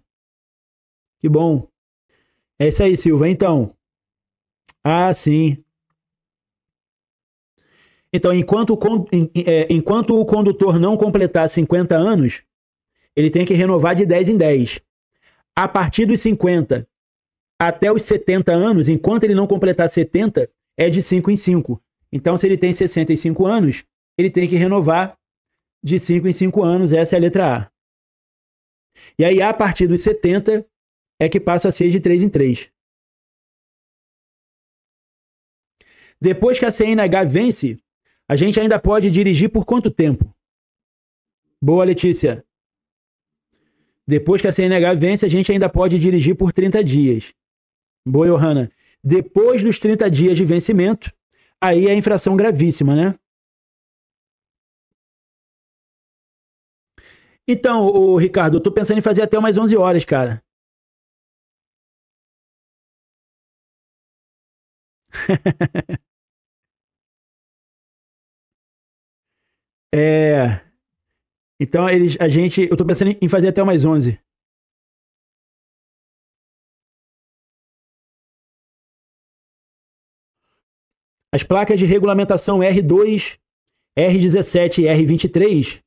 Speaker 1: Que bom. É isso aí, Silva. Então. Sim. Então, enquanto o condutor não completar 50 anos, ele tem que renovar de 10 em 10. A partir dos 50 até os 70 anos, enquanto ele não completar 70, é de 5 em 5. Então, se ele tem 65 anos, ele tem que renovar de 5 em 5 anos. Essa é a letra A. E aí, a partir dos 70, é que passa a ser de 3 em 3. Depois que a CNH vence, a gente ainda pode dirigir por quanto tempo? Boa, Letícia. Depois que a CNH vence, a gente ainda pode dirigir por 30 dias. Boa, Johanna. Depois dos 30 dias de vencimento, aí é infração gravíssima, né? Então, Ricardo, eu tô pensando em fazer até umas 11 horas, cara. Então, eu tô pensando em fazer até umas 11. As placas de regulamentação R2, R17 e R23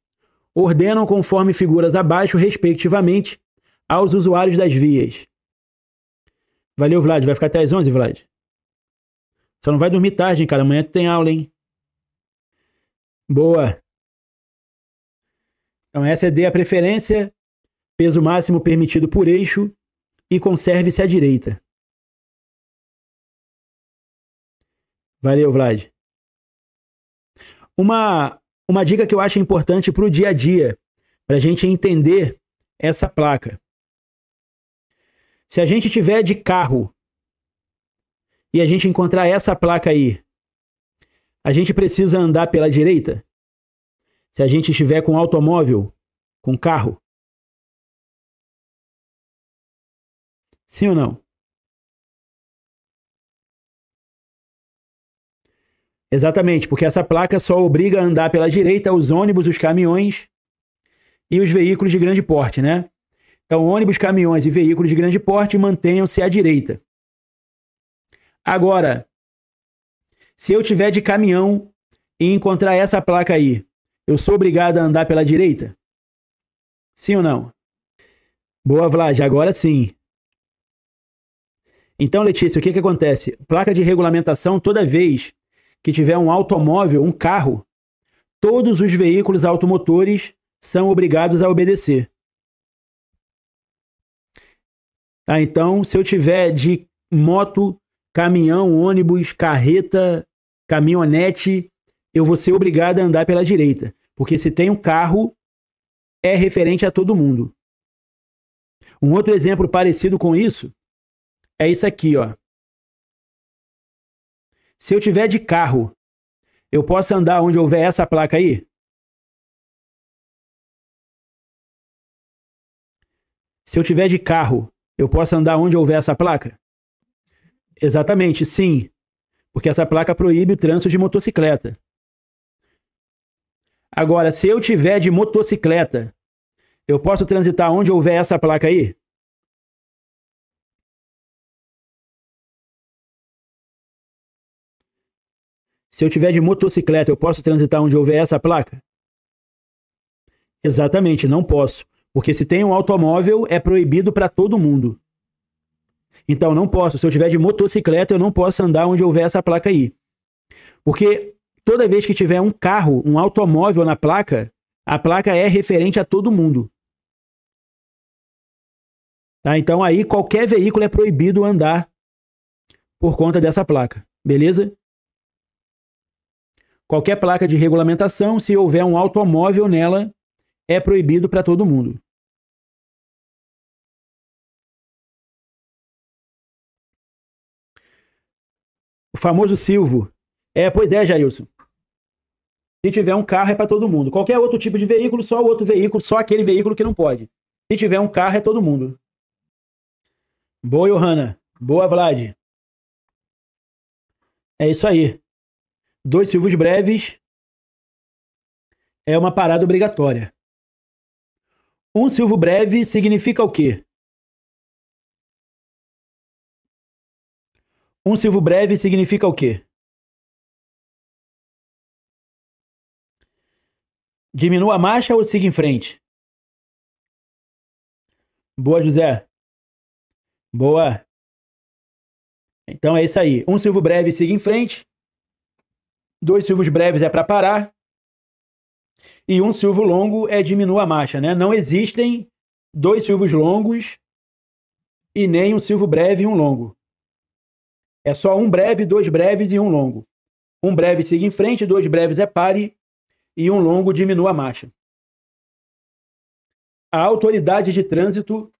Speaker 1: ordenam conforme figuras abaixo, respectivamente, aos usuários das vias. Valeu, Vlad. Vai ficar até às 11, Vlad? Só não vai dormir tarde, hein, cara? Amanhã tu tem aula, hein? Boa. Então, essa é dê a preferência, peso máximo permitido por eixo e conserve-se à direita. Valeu, Vlad. Uma dica que eu acho importante para o dia a dia, para a gente entender essa placa. Se a gente tiver de carro e a gente encontrar essa placa aí, a gente precisa andar pela direita? Se a gente estiver com automóvel, com carro? Sim ou não? Exatamente, porque essa placa só obriga a andar pela direita os ônibus, os caminhões e os veículos de grande porte, né? Então, ônibus, caminhões e veículos de grande porte mantenham-se à direita. Agora, se eu tiver de caminhão e encontrar essa placa aí, eu sou obrigado a andar pela direita? Sim ou não? Boa, Vlad, agora sim. Então, Letícia, o que acontece? Placa de regulamentação, toda vez que tiver um automóvel, um carro, todos os veículos automotores são obrigados a obedecer. Tá? Então, se eu tiver de moto, caminhão, ônibus, carreta, caminhonete, eu vou ser obrigado a andar pela direita. Porque se tem um carro, é referente a todo mundo. Um outro exemplo parecido com isso é isso aqui, ó. Se eu tiver de carro, eu posso andar onde houver essa placa aí? Se eu tiver de carro, eu posso andar onde houver essa placa? Exatamente, sim. Porque essa placa proíbe o trânsito de motocicleta. Agora, se eu tiver de motocicleta, eu posso transitar onde houver essa placa aí? Se eu tiver de motocicleta, eu posso transitar onde houver essa placa? Exatamente, não posso. Porque se tem um automóvel, é proibido para todo mundo. Então, não posso. Se eu tiver de motocicleta, eu não posso andar onde houver essa placa aí. Porque toda vez que tiver um carro, um automóvel na placa, a placa é referente a todo mundo. Tá? Então, aí qualquer veículo é proibido andar por conta dessa placa. Beleza? Qualquer placa de regulamentação, se houver um automóvel nela, é proibido para todo mundo. O famoso Silvo. Pois é, Jailson. Se tiver um carro, é para todo mundo. Qualquer outro tipo de veículo, só o outro veículo, só aquele veículo que não pode. Se tiver um carro, é todo mundo. Boa, Johanna. Boa, Vlad. É isso aí. 2 silvos breves é uma parada obrigatória. Um silvo breve significa o quê? Um silvo breve significa o quê? Diminua a marcha ou siga em frente? Boa, José. Boa. Então é isso aí. Um silvo breve siga em frente. 2 silvos breves é para parar. E um silvo longo é diminua a marcha, né? Não existem 2 silvos longos e nem um silvo breve e um longo. É só um breve, 2 breves e um longo. Um breve siga em frente, 2 breves é pare e um longo diminua a marcha. A autoridade de trânsito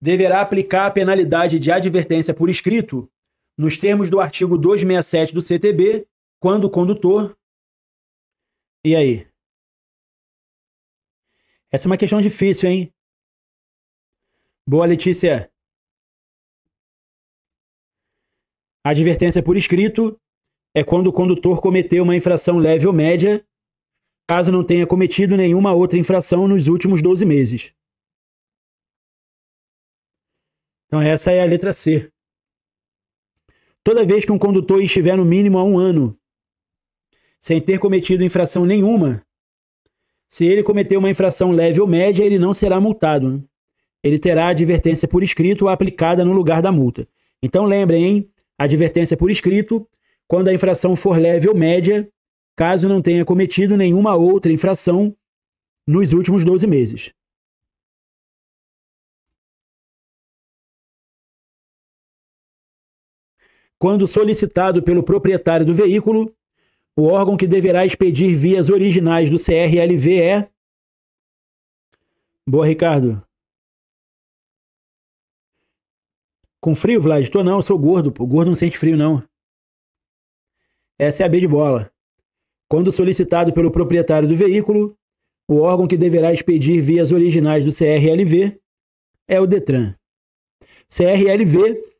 Speaker 1: deverá aplicar a penalidade de advertência por escrito nos termos do artigo 267 do CTB, quando o condutor... E aí? Essa é uma questão difícil, hein? Boa, Letícia. A advertência por escrito é quando o condutor cometeu uma infração leve ou média, caso não tenha cometido nenhuma outra infração nos últimos 12 meses. Então essa é a letra C. Toda vez que um condutor estiver no mínimo há 1 ano sem ter cometido infração nenhuma, se ele cometer uma infração leve ou média, ele não será multado, né? Ele terá advertência por escrito aplicada no lugar da multa. Então lembrem, hein? Advertência por escrito quando a infração for leve ou média, caso não tenha cometido nenhuma outra infração nos últimos 12 meses. Quando solicitado pelo proprietário do veículo, o órgão que deverá expedir vias originais do CRLV é... Boa, Ricardo. Com frio, Vlad? Tô não, eu sou gordo. O gordo não sente frio, não. Essa é a B de bola. Quando solicitado pelo proprietário do veículo, o órgão que deverá expedir vias originais do CRLV é o DETRAN. CRLV,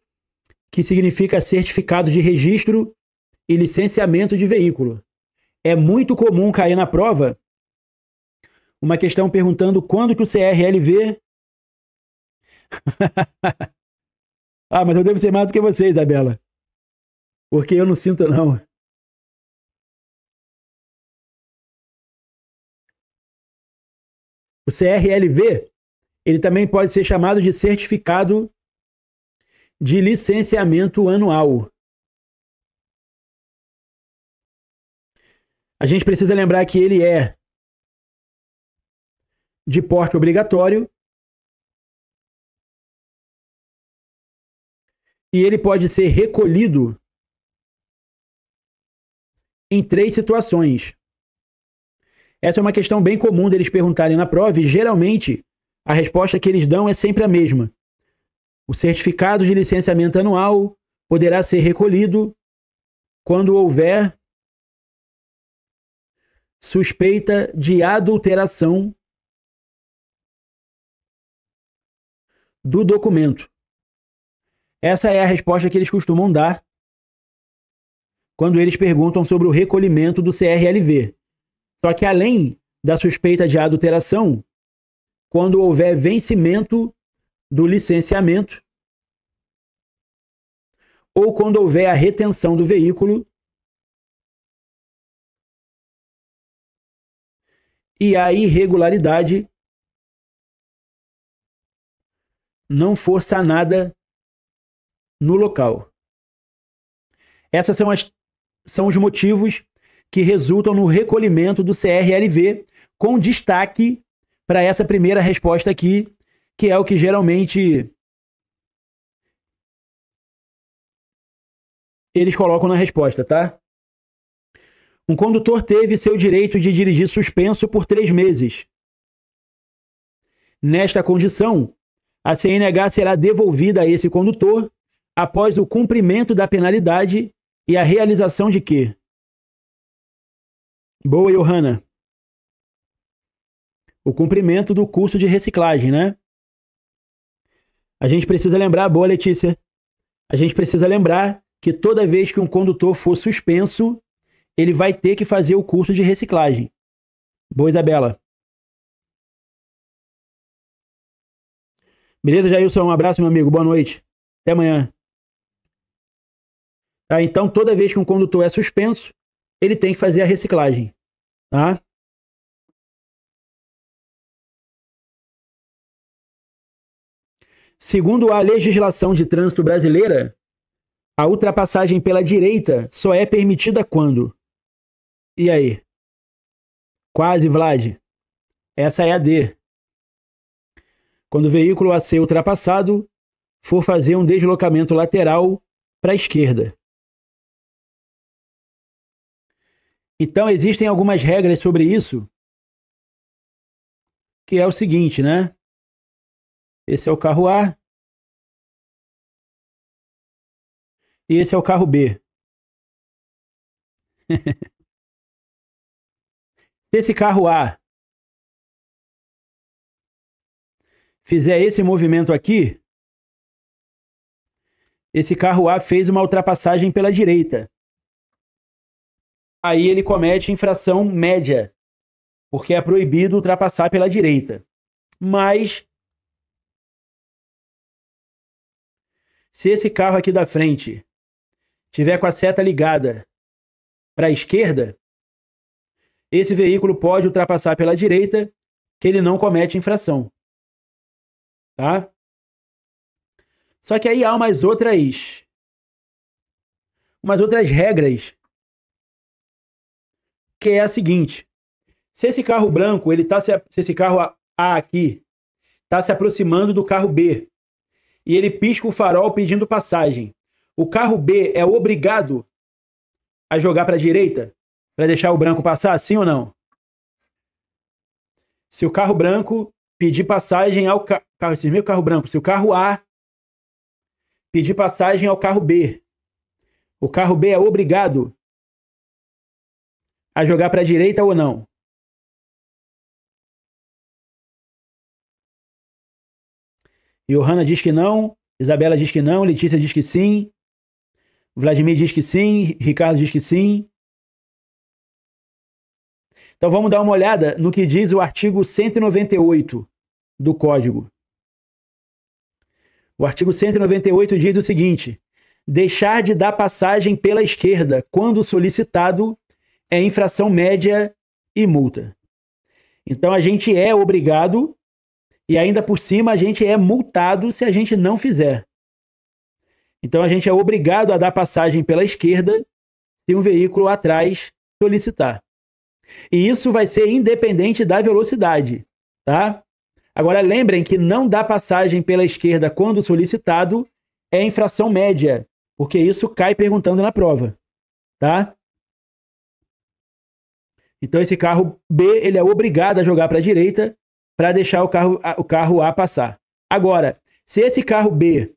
Speaker 1: que significa Certificado de Registro e Licenciamento de Veículo. É muito comum cair na prova uma questão perguntando quando que o CRLV... Ah, mas eu devo ser mais do que você, Isabela. Porque eu não sinto, não. O CRLV, ele também pode ser chamado de Certificado de Licenciamento Anual. A gente precisa lembrar que ele é de porte obrigatório e ele pode ser recolhido em 3 situações. Essa é uma questão bem comum deles perguntarem na prova e geralmente a resposta que eles dão é sempre a mesma. O certificado de licenciamento anual poderá ser recolhido quando houver suspeita de adulteração do documento. Essa é a resposta que eles costumam dar quando eles perguntam sobre o recolhimento do CRLV. Só que além da suspeita de adulteração, quando houver vencimento do licenciamento ou quando houver a retenção do veículo e a irregularidade não for sanada no local. Esses são os motivos que resultam no recolhimento do CRLV, com destaque para essa primeira resposta aqui, que é o que geralmente eles colocam na resposta, tá? Um condutor teve seu direito de dirigir suspenso por 3 meses. Nesta condição, a CNH será devolvida a esse condutor após o cumprimento da penalidade e a realização de quê? Boa, Johanna. O cumprimento do curso de reciclagem, né? A gente precisa lembrar, boa, Letícia, a gente precisa lembrar que toda vez que um condutor for suspenso, ele vai ter que fazer o curso de reciclagem. Boa, Isabela. Beleza, Jailson? Um abraço, meu amigo. Boa noite. Até amanhã. Tá, então, toda vez que um condutor é suspenso, ele tem que fazer a reciclagem. Tá? Segundo a legislação de trânsito brasileira, a ultrapassagem pela direita só é permitida quando? E aí? Quase, Vlad. Essa é a D. Quando o veículo a ser ultrapassado for fazer um deslocamento lateral para a esquerda. Então, existem algumas regras sobre isso, que é o seguinte, né? Esse é o carro A. E esse é o carro B. Se esse carro A fizer esse movimento aqui, esse carro A fez uma ultrapassagem pela direita. Aí ele comete infração média, porque é proibido ultrapassar pela direita. Mas, se esse carro aqui da frente tiver com a seta ligada para a esquerda, esse veículo pode ultrapassar pela direita, que ele não comete infração. Tá? Só que aí há umas outras regras, que é a seguinte: se esse carro branco, se esse carro A aqui está se aproximando do carro B e ele pisca o farol pedindo passagem, o carro B é obrigado a jogar para a direita para deixar o branco passar, sim ou não? Se o carro branco pedir passagem ao carro, esse mesmo carro branco, se o carro A pedir passagem ao carro B, o carro B é obrigado a jogar para a direita ou não? Johanna diz que não, Isabela diz que não, Letícia diz que sim, Vladimir diz que sim, Ricardo diz que sim. Então vamos dar uma olhada no que diz o artigo 198 do Código. O artigo 198 diz o seguinte: deixar de dar passagem pela esquerda quando solicitado é infração média e multa. Então a gente é obrigado e ainda por cima a gente é multado se a gente não fizer. Então a gente é obrigado a dar passagem pela esquerda se um veículo atrás solicitar. E isso vai ser independente da velocidade, tá? Agora lembrem que não dar passagem pela esquerda quando solicitado é infração média, porque isso cai perguntando na prova, tá? Então esse carro B, ele é obrigado a jogar para a direita para deixar o carro A passar. Agora, se esse carro B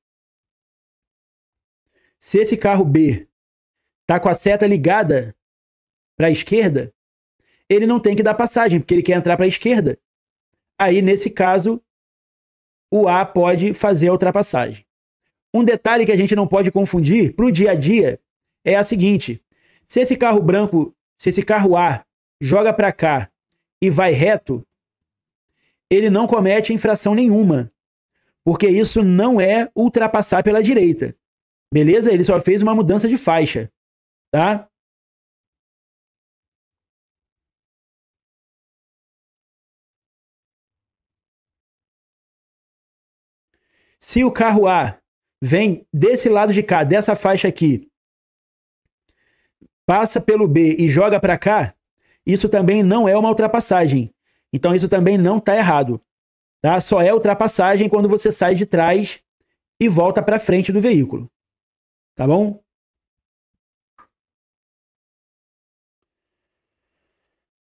Speaker 1: tá com a seta ligada para a esquerda, ele não tem que dar passagem, porque ele quer entrar para a esquerda. Aí, nesse caso, o A pode fazer a ultrapassagem. Um detalhe que a gente não pode confundir para o dia a dia é a seguinte: se esse carro branco, se esse carro A joga para cá e vai reto, ele não comete infração nenhuma, porque isso não é ultrapassar pela direita. Beleza? Ele só fez uma mudança de faixa, tá? Se o carro A vem desse lado de cá, dessa faixa aqui, passa pelo B e joga para cá, isso também não é uma ultrapassagem. Então isso também não está errado, tá? Só é ultrapassagem quando você sai de trás e volta para frente do veículo. Tá bom?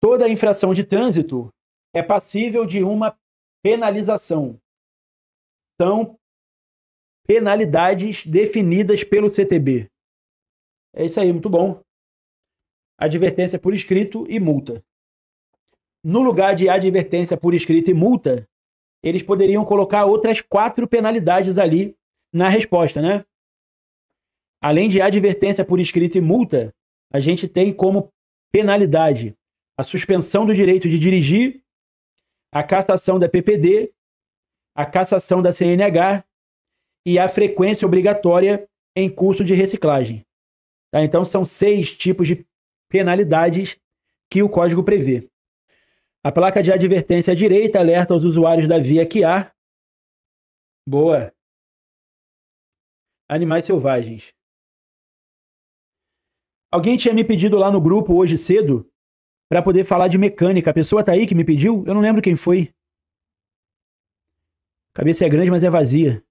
Speaker 1: toda infração de trânsito é passível de uma penalização. São penalidades definidas pelo CTB. É isso aí, muito bom. Advertência por escrito e multa. No lugar de advertência por escrito e multa, eles poderiam colocar outras 4 penalidades ali na resposta, né? Além de advertência por escrito e multa, a gente tem como penalidade a suspensão do direito de dirigir, a cassação da PPD, a cassação da CNH e a frequência obrigatória em curso de reciclagem. Tá? Então, são 6 tipos de penalidades que o código prevê. A placa de advertência à direita alerta os usuários da via que há. Boa. Animais selvagens. Alguém tinha me pedido lá no grupo hoje cedo para poder falar de mecânica. A pessoa tá aí que me pediu? Eu não lembro quem foi. Cabeça é grande, mas é vazia.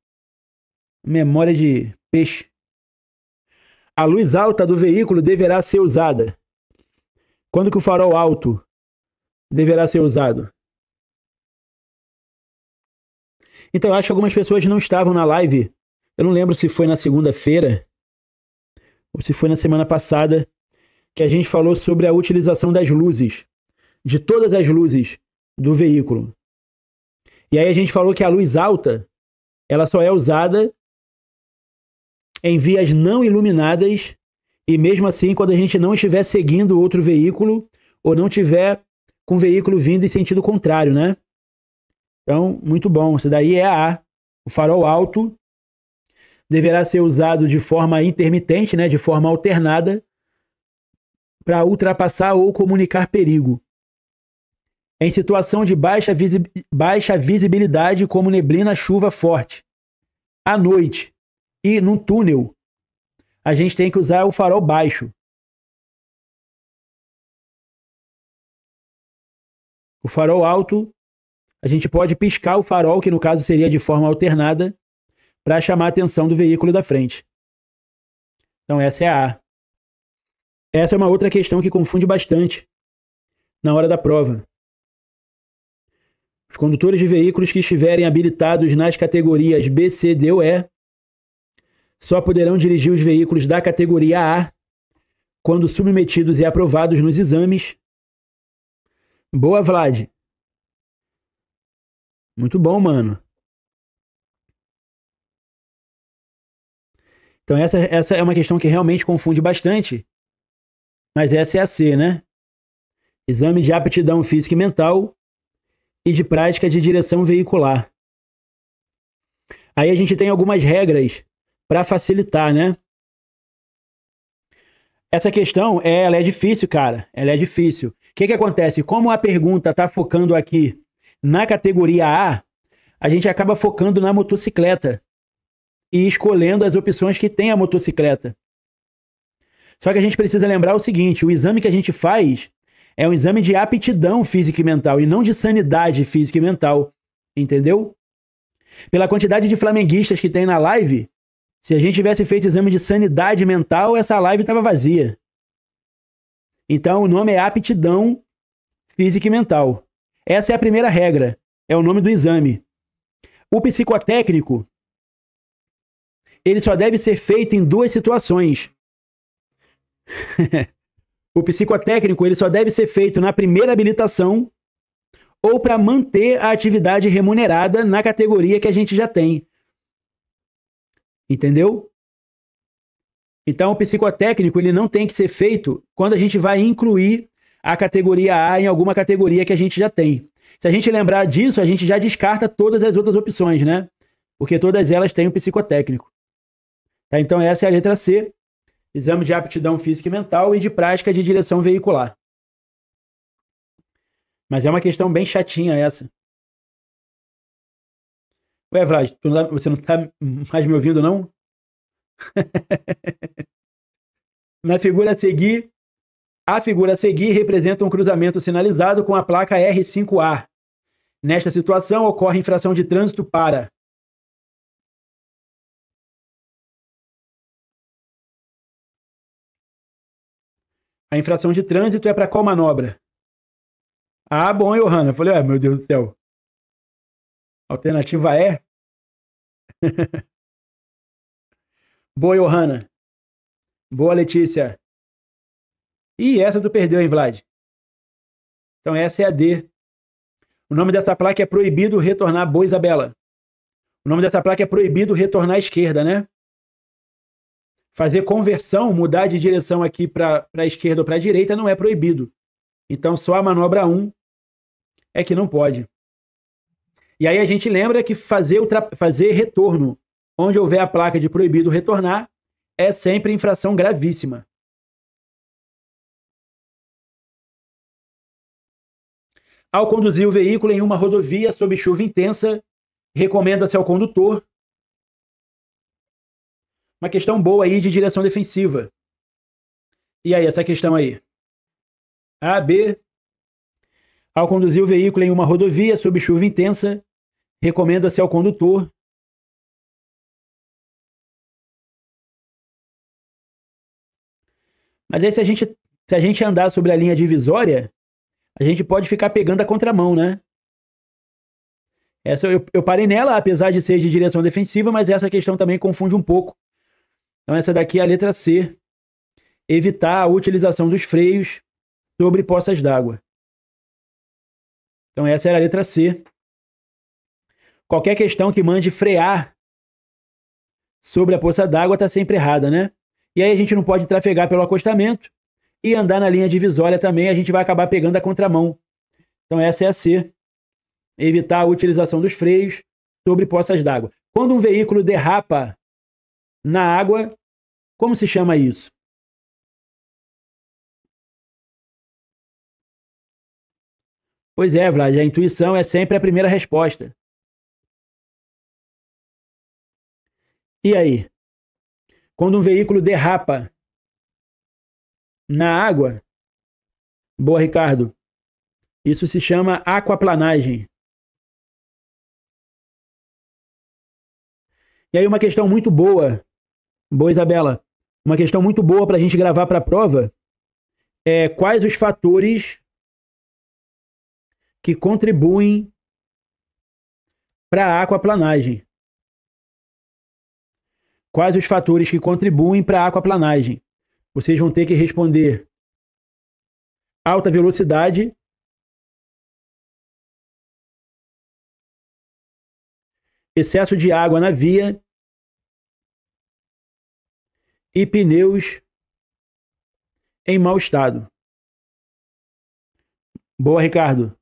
Speaker 1: Memória de peixe. A luz alta do veículo deverá ser usada. Quando que o farol alto deverá ser usado? Então, eu acho que algumas pessoas não estavam na live. Eu não lembro se foi na segunda-feira ou se foi na semana passada que a gente falou sobre a utilização das luzes, de todas as luzes do veículo. E aí a gente falou que a luz alta, ela só é usada em vias não iluminadas e mesmo assim quando a gente não estiver seguindo outro veículo ou não tiver com o veículo vindo em sentido contrário, né? Então, muito bom. Isso daí é a A. O farol alto deverá ser usado de forma intermitente, né? De forma alternada, para ultrapassar ou comunicar perigo. Em situação de baixa visibilidade, como neblina, chuva forte, à noite e num túnel, a gente tem que usar o farol baixo. O farol alto, a gente pode piscar o farol, que no caso seria de forma alternada, para chamar a atenção do veículo da frente. Então essa é a A. Essa é uma outra questão que confunde bastante na hora da prova. Os condutores de veículos que estiverem habilitados nas categorias B, C, D ou E só poderão dirigir os veículos da categoria A quando submetidos e aprovados nos exames. Boa, Vlad. Muito bom, mano. Então essa é uma questão que realmente confunde bastante, mas essa é a C, né? Exame de aptidão física e mental e de prática de direção veicular. Aí a gente tem algumas regras para facilitar, né? Essa questão, ela é difícil, cara. Ela é difícil. O que acontece? Como a pergunta está focando aqui na categoria A, a gente acaba focando na motocicleta e escolhendo as opções que tem a motocicleta. Só que a gente precisa lembrar o seguinte, o exame que a gente faz é um exame de aptidão física e mental e não de sanidade física e mental. Entendeu? Pela quantidade de flamenguistas que tem na live, se a gente tivesse feito exame de sanidade mental, essa live estava vazia. Então, o nome é aptidão física e mental. Essa é a primeira regra. É o nome do exame. O psicotécnico, ele só deve ser feito em 2 situações. O psicotécnico, ele só deve ser feito na primeira habilitação ou para manter a atividade remunerada na categoria que a gente já tem. Entendeu? Então, o psicotécnico, ele não tem que ser feito quando a gente vai incluir a categoria A em alguma categoria que a gente já tem. Se a gente lembrar disso, a gente já descarta todas as outras opções, né? Porque todas elas têm o psicotécnico. Tá? Então, essa é a letra C. Exame de aptidão física e mental e de prática de direção veicular. Mas é uma questão bem chatinha essa. Ué, Vlad, você não tá mais me ouvindo, não? Na figura a seguir, a figura a seguir representa um cruzamento sinalizado com a placa R5A. Nesta situação, ocorre infração de trânsito para... A infração de trânsito é para qual manobra? Ah, bom, Johanna. Eu falei, meu Deus do céu. Alternativa é? Boa, Johanna. Boa, Letícia. Ih, essa tu perdeu, hein, Vlad? Então essa é a D. O nome dessa placa é proibido retornar. Boa, Isabela. O nome dessa placa é proibido retornar à esquerda, né? Fazer conversão, mudar de direção aqui para a esquerda ou para a direita não é proibido. Então só a manobra 1 é que não pode. E aí a gente lembra que fazer retorno onde houver a placa de proibido retornar é sempre infração gravíssima. Ao conduzir o veículo em uma rodovia sob chuva intensa, recomenda-se ao condutor uma questão boa aí de direção defensiva. E aí, essa questão aí? A, B. Ao conduzir o veículo em uma rodovia sob chuva intensa, recomenda-se ao condutor Mas aí se a gente andar sobre a linha divisória, a gente pode ficar pegando a contramão, né? Essa eu parei nela, apesar de ser de direção defensiva, mas essa questão também confunde um pouco. Então essa daqui é a letra C. Evitar a utilização dos freios sobre poças d'água. Então essa era a letra C. Qualquer questão que mande frear sobre a poça d'água está sempre errada, né? E aí a gente não pode trafegar pelo acostamento e andar na linha divisória também, a gente vai acabar pegando a contramão. Então essa é a C. Evitar a utilização dos freios sobre poças d'água. Quando um veículo derrapa na água, como se chama isso? Pois é, Vlad, a intuição é sempre a primeira resposta. E aí? Quando um veículo derrapa na água, boa, Ricardo, isso se chama aquaplanagem. E aí uma questão muito boa, Isabela, uma questão muito boa para a gente gravar para a prova é quais os fatores que contribuem para a aquaplanagem. Quais os fatores que contribuem para a aquaplanagem? Vocês vão ter que responder alta velocidade, excesso de água na via e pneus em mau estado. Boa, Ricardo.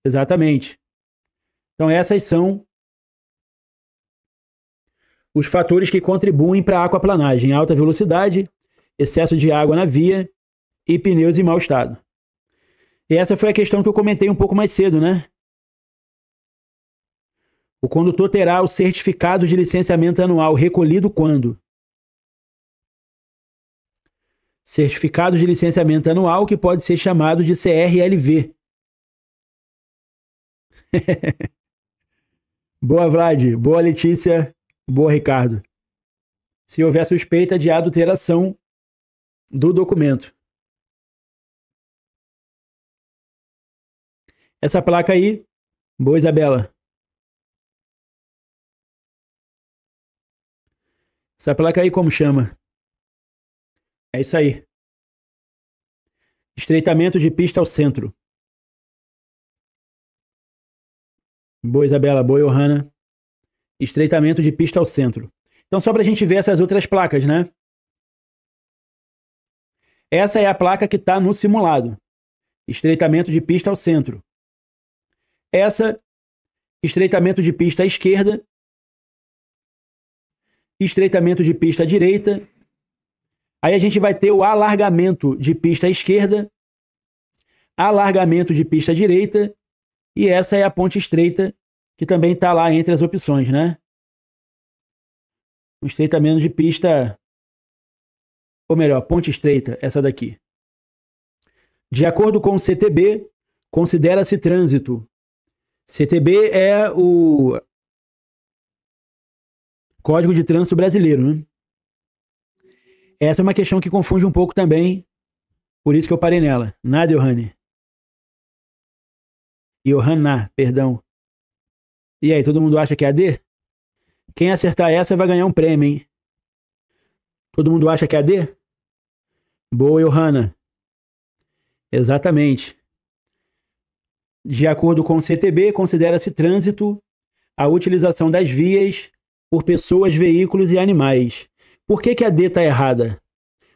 Speaker 1: Exatamente. Então essas são os fatores que contribuem para a aquaplanagem: alta velocidade, excesso de água na via e pneus em mau estado. E essa foi a questão que eu comentei um pouco mais cedo, né? O condutor terá o certificado de licenciamento anual recolhido quando? Certificado de licenciamento anual, que pode ser chamado de CRLV. Boa, Vlad. Boa, Letícia. Boa, Ricardo. Se houver suspeita de adulteração do documento. Essa placa aí. Boa, Isabela. Essa placa aí como chama? É isso aí. Estreitamento de pista ao centro. Boa, Isabela. Boa, Johanna. Estreitamento de pista ao centro. Então, só para a gente ver essas outras placas, né? Essa é a placa que está no simulado. Estreitamento de pista ao centro. Essa, estreitamento de pista à esquerda. Estreitamento de pista à direita. Aí a gente vai ter o alargamento de pista à esquerda, alargamento de pista à direita, e essa é a ponte estreita, que também está lá entre as opções, né? Um estreitamento de pista, ou melhor, ponte estreita, essa daqui. De acordo com o CTB, considera-se trânsito. CTB é o Código de Trânsito Brasileiro, né? Essa é uma questão que confunde um pouco também, por isso que eu parei nela. Nada, Johanny. Johanna, perdão. E aí, todo mundo acha que é a D? Quem acertar essa vai ganhar um prêmio, hein? Todo mundo acha que é a D? Boa, Johanna. Exatamente. De acordo com o CTB, considera-se trânsito a utilização das vias por pessoas, veículos e animais. Por que a D está errada?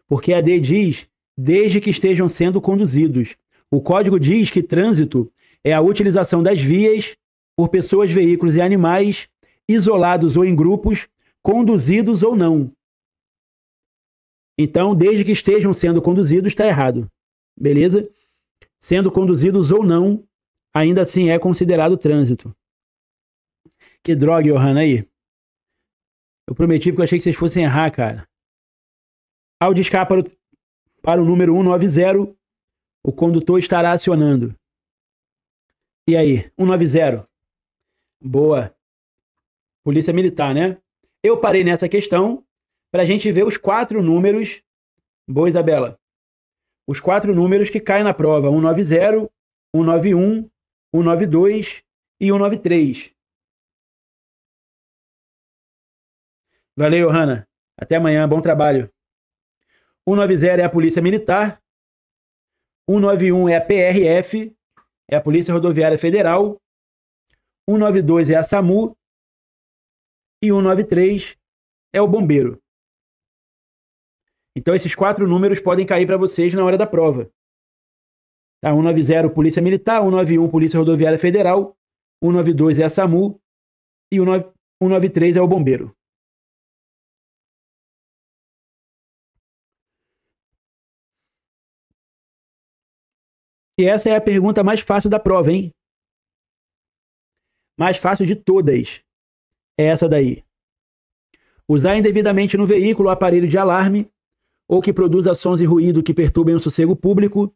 Speaker 1: Porque a D diz desde que estejam sendo conduzidos. O código diz que trânsito é a utilização das vias por pessoas, veículos e animais, isolados ou em grupos, conduzidos ou não. Então, desde que estejam sendo conduzidos, está errado. Beleza? Sendo conduzidos ou não, ainda assim é considerado trânsito. Que droga, Johanna, aí. Eu prometi porque eu achei que vocês fossem errar, cara. Ao discar para o número 190, o condutor estará acionando. E aí? 190. Boa. Polícia Militar, né? Eu parei nessa questão para a gente ver os 4 números. Boa, Isabela. Os 4 números que caem na prova. 190, 191, 192 e 193. Valeu, Johanna. Até amanhã. Bom trabalho. 190 é a Polícia Militar. 191 é a PRF, é a Polícia Rodoviária Federal. 192 é a SAMU. E 193 é o Bombeiro. Então, esses 4 números podem cair para vocês na hora da prova. Tá? 190, Polícia Militar. 191, Polícia Rodoviária Federal. 192 é a SAMU. E 193 é o Bombeiro. E essa é a pergunta mais fácil da prova, hein? Mais fácil de todas. É essa daí. Usar indevidamente no veículo o aparelho de alarme ou que produza sons e ruído que perturbem o sossego público,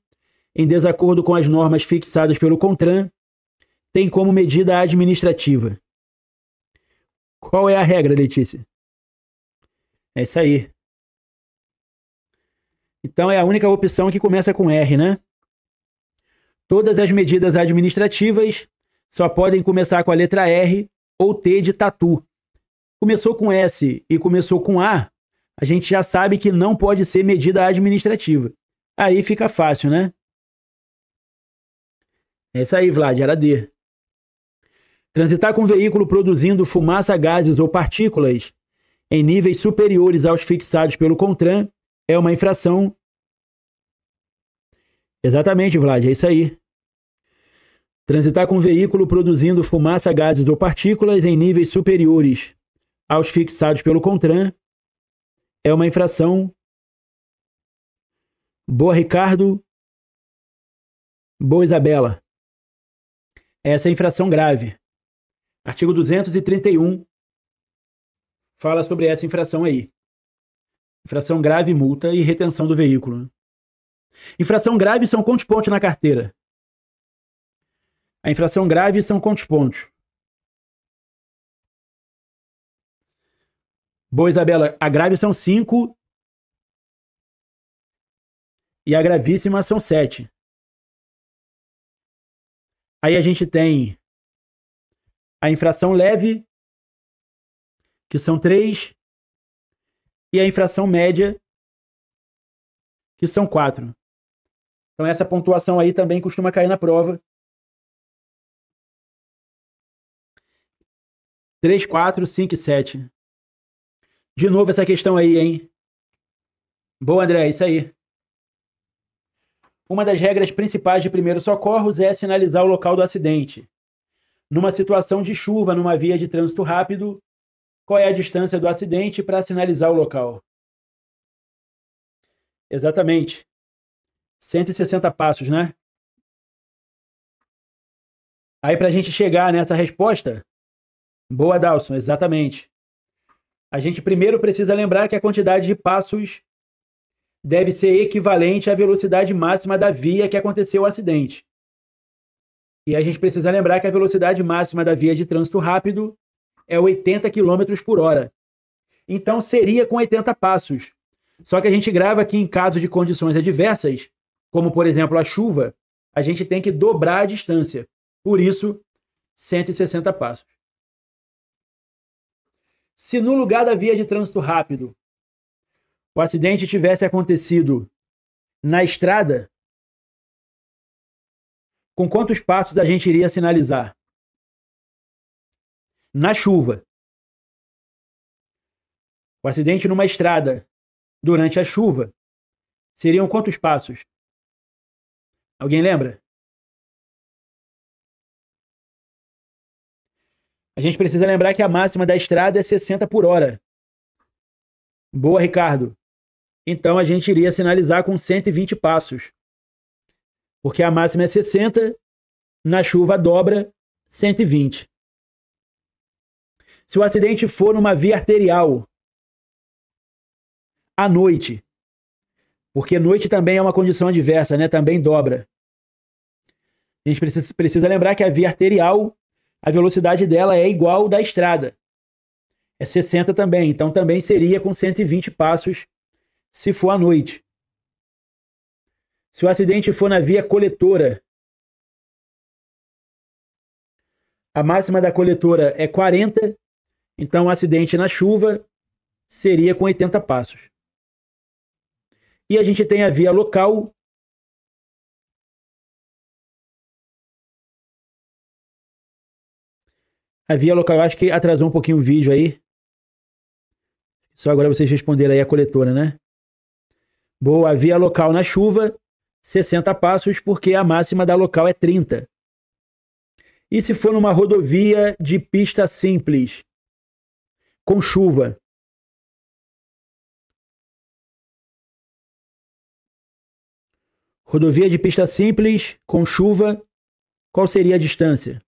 Speaker 1: em desacordo com as normas fixadas pelo CONTRAN, tem como medida administrativa. Qual é a regra, Letícia? É isso aí. Então é a única opção que começa com R, né? Todas as medidas administrativas só podem começar com a letra R ou T de tatu. Começou com S e começou com A, a gente já sabe que não pode ser medida administrativa. Aí fica fácil, né? É isso aí, Vlad, era D. Transitar com veículo produzindo fumaça, gases ou partículas em níveis superiores aos fixados pelo CONTRAN é uma infração. Exatamente, Vlad, é isso aí. Transitar com veículo produzindo fumaça, gases ou partículas em níveis superiores aos fixados pelo CONTRAN é uma infração. Boa, Ricardo. Boa, Isabela. Essa é infração grave. Artigo 231 fala sobre essa infração aí. Infração grave, multa e retenção do veículo. Infração grave são quantos pontos na carteira? A infração grave são quantos pontos? Boa, Isabela. A grave são 5 e a gravíssima são 7. Aí a gente tem a infração leve, que são 3, e a infração média, que são 4. Então essa pontuação aí também costuma cair na prova. 3, 4, 5 e 7. De novo essa questão aí, hein? Boa, André, isso aí. Uma das regras principais de primeiros socorros é sinalizar o local do acidente. Numa situação de chuva, numa via de trânsito rápido, qual é a distância do acidente para sinalizar o local? Exatamente. 160 passos, né? Aí, para a gente chegar nessa resposta, boa, Dalson, exatamente. A gente primeiro precisa lembrar que a quantidade de passos deve ser equivalente à velocidade máxima da via que aconteceu o acidente. E a gente precisa lembrar que a velocidade máxima da via de trânsito rápido é 80 km por hora. Então seria com 80 passos. Só que a gente grava que em caso de condições adversas, como por exemplo a chuva, a gente tem que dobrar a distância. Por isso, 160 passos. Se no lugar da via de trânsito rápido o acidente tivesse acontecido na estrada, com quantos passos a gente iria sinalizar? Na chuva. O acidente numa estrada durante a chuva seriam quantos passos? Alguém lembra? A gente precisa lembrar que a máxima da estrada é 60 por hora. Boa, Ricardo. Então a gente iria sinalizar com 120 passos. Porque a máxima é 60, na chuva dobra 120. Se o acidente for numa via arterial, à noite, porque noite também é uma condição adversa, né? Também dobra. A gente precisa lembrar que a via arterial, a velocidade dela é igual da estrada. É 60 também, então também seria com 120 passos se for à noite. Se o acidente for na via coletora, a máxima da coletora é 40, então o acidente na chuva seria com 80 passos. E a gente tem a via local. A via local, eu acho que atrasou um pouquinho o vídeo aí. Só agora vocês responderam aí a coletora, né? Boa, a via local na chuva, 60 passos, porque a máxima da local é 30. E se for numa rodovia de pista simples, com chuva? Rodovia de pista simples, com chuva, qual seria a distância?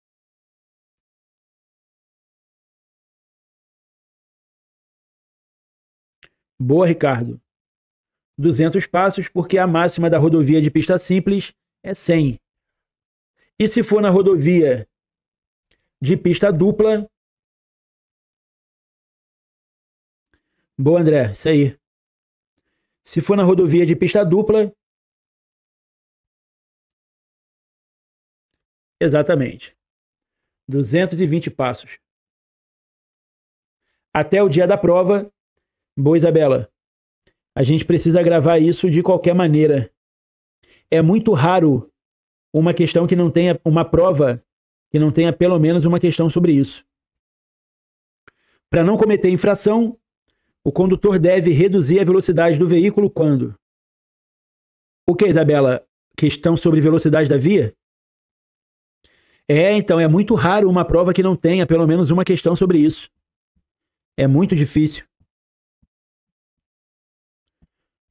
Speaker 1: Boa, Ricardo. 200 passos, porque a máxima da rodovia de pista simples é 100. E se for na rodovia de pista dupla? Boa, André, isso aí. Se for na rodovia de pista dupla? Exatamente. 220 passos. Até o dia da prova. Boa, Isabela. A gente precisa gravar isso de qualquer maneira. É muito raro uma questão que não tenha uma prova que não tenha pelo menos uma questão sobre isso. Para não cometer infração, o condutor deve reduzir a velocidade do veículo quando? O que, Isabela? Questão sobre velocidade da via? Então, é muito raro uma prova que não tenha pelo menos uma questão sobre isso. É muito difícil.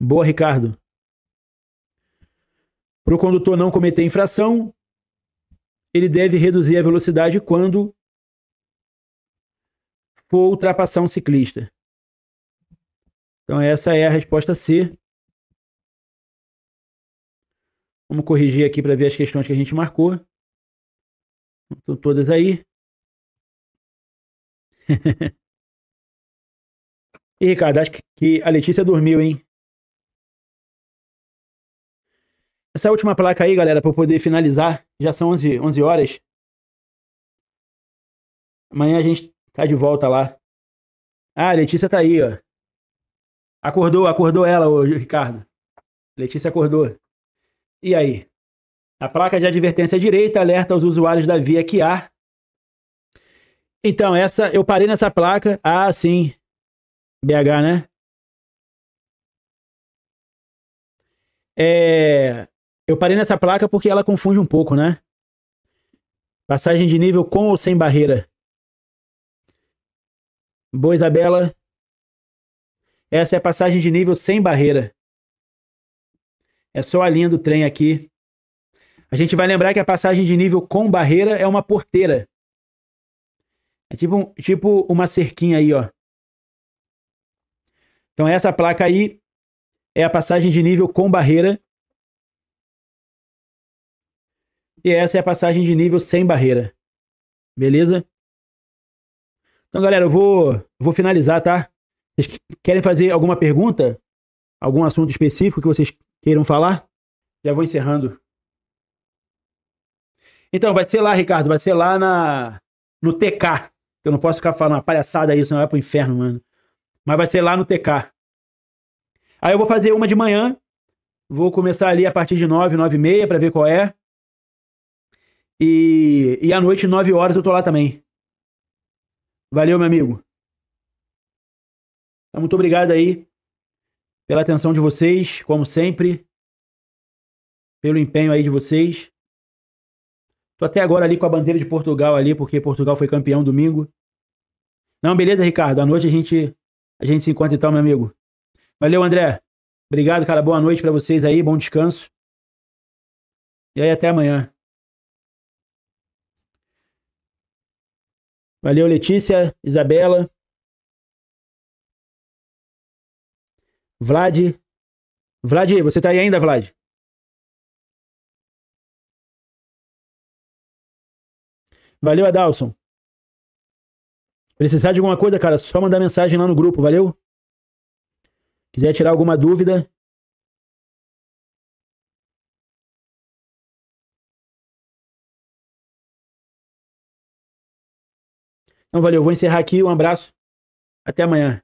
Speaker 1: Boa, Ricardo. Para o condutor não cometer infração, ele deve reduzir a velocidade quando for ultrapassar um ciclista. Então essa é a resposta C. Vamos corrigir aqui para ver as questões que a gente marcou. Estão todas aí. E Ricardo, acho que a Letícia dormiu, hein? Essa última placa aí, galera, para eu poder finalizar, já são 11 horas. Amanhã a gente tá de volta lá. Ah, a Letícia tá aí, ó. Acordou ela, ô, Ricardo. Letícia acordou. E aí? A placa de advertência direita alerta aos usuários da via que há. Então, eu parei nessa placa. Ah, sim. BH, né? Eu parei nessa placa porque ela confunde um pouco, né? Passagem de nível com ou sem barreira. Boa, Isabela. Essa é a passagem de nível sem barreira. É só a linha do trem aqui. A gente vai lembrar que a passagem de nível com barreira é uma porteira. É tipo uma cerquinha aí, ó. Então essa placa aí é a passagem de nível com barreira. E essa é a passagem de nível sem barreira. Beleza? Então, galera, eu vou finalizar, tá? Vocês querem fazer alguma pergunta? Algum assunto específico que vocês queiram falar? Já vou encerrando. Então, vai ser lá, Ricardo, vai ser lá no TK. Eu não posso ficar falando uma palhaçada aí, senão vai pro inferno, mano. Mas vai ser lá no TK. Aí eu vou fazer uma de manhã. Vou começar ali a partir de 9, 9 e meia, pra ver qual é. E à noite, 9 horas, eu tô lá também. Valeu, meu amigo. Então, muito obrigado aí pela atenção de vocês, como sempre. Pelo empenho aí de vocês. Tô até agora ali com a bandeira de Portugal ali, porque Portugal foi campeão domingo. Não, beleza, Ricardo. À noite a gente se encontra então, meu amigo. Valeu, André. Obrigado, cara. Boa noite pra vocês aí. Bom descanso. E aí, até amanhã. Valeu, Letícia, Isabela, Vlad. Vlad, você tá aí ainda, Vlad? Valeu, Adalson. Precisar de alguma coisa, cara, só mandar mensagem lá no grupo, valeu? Quiser tirar alguma dúvida. Então, valeu. Vou encerrar aqui. Um abraço. Até amanhã.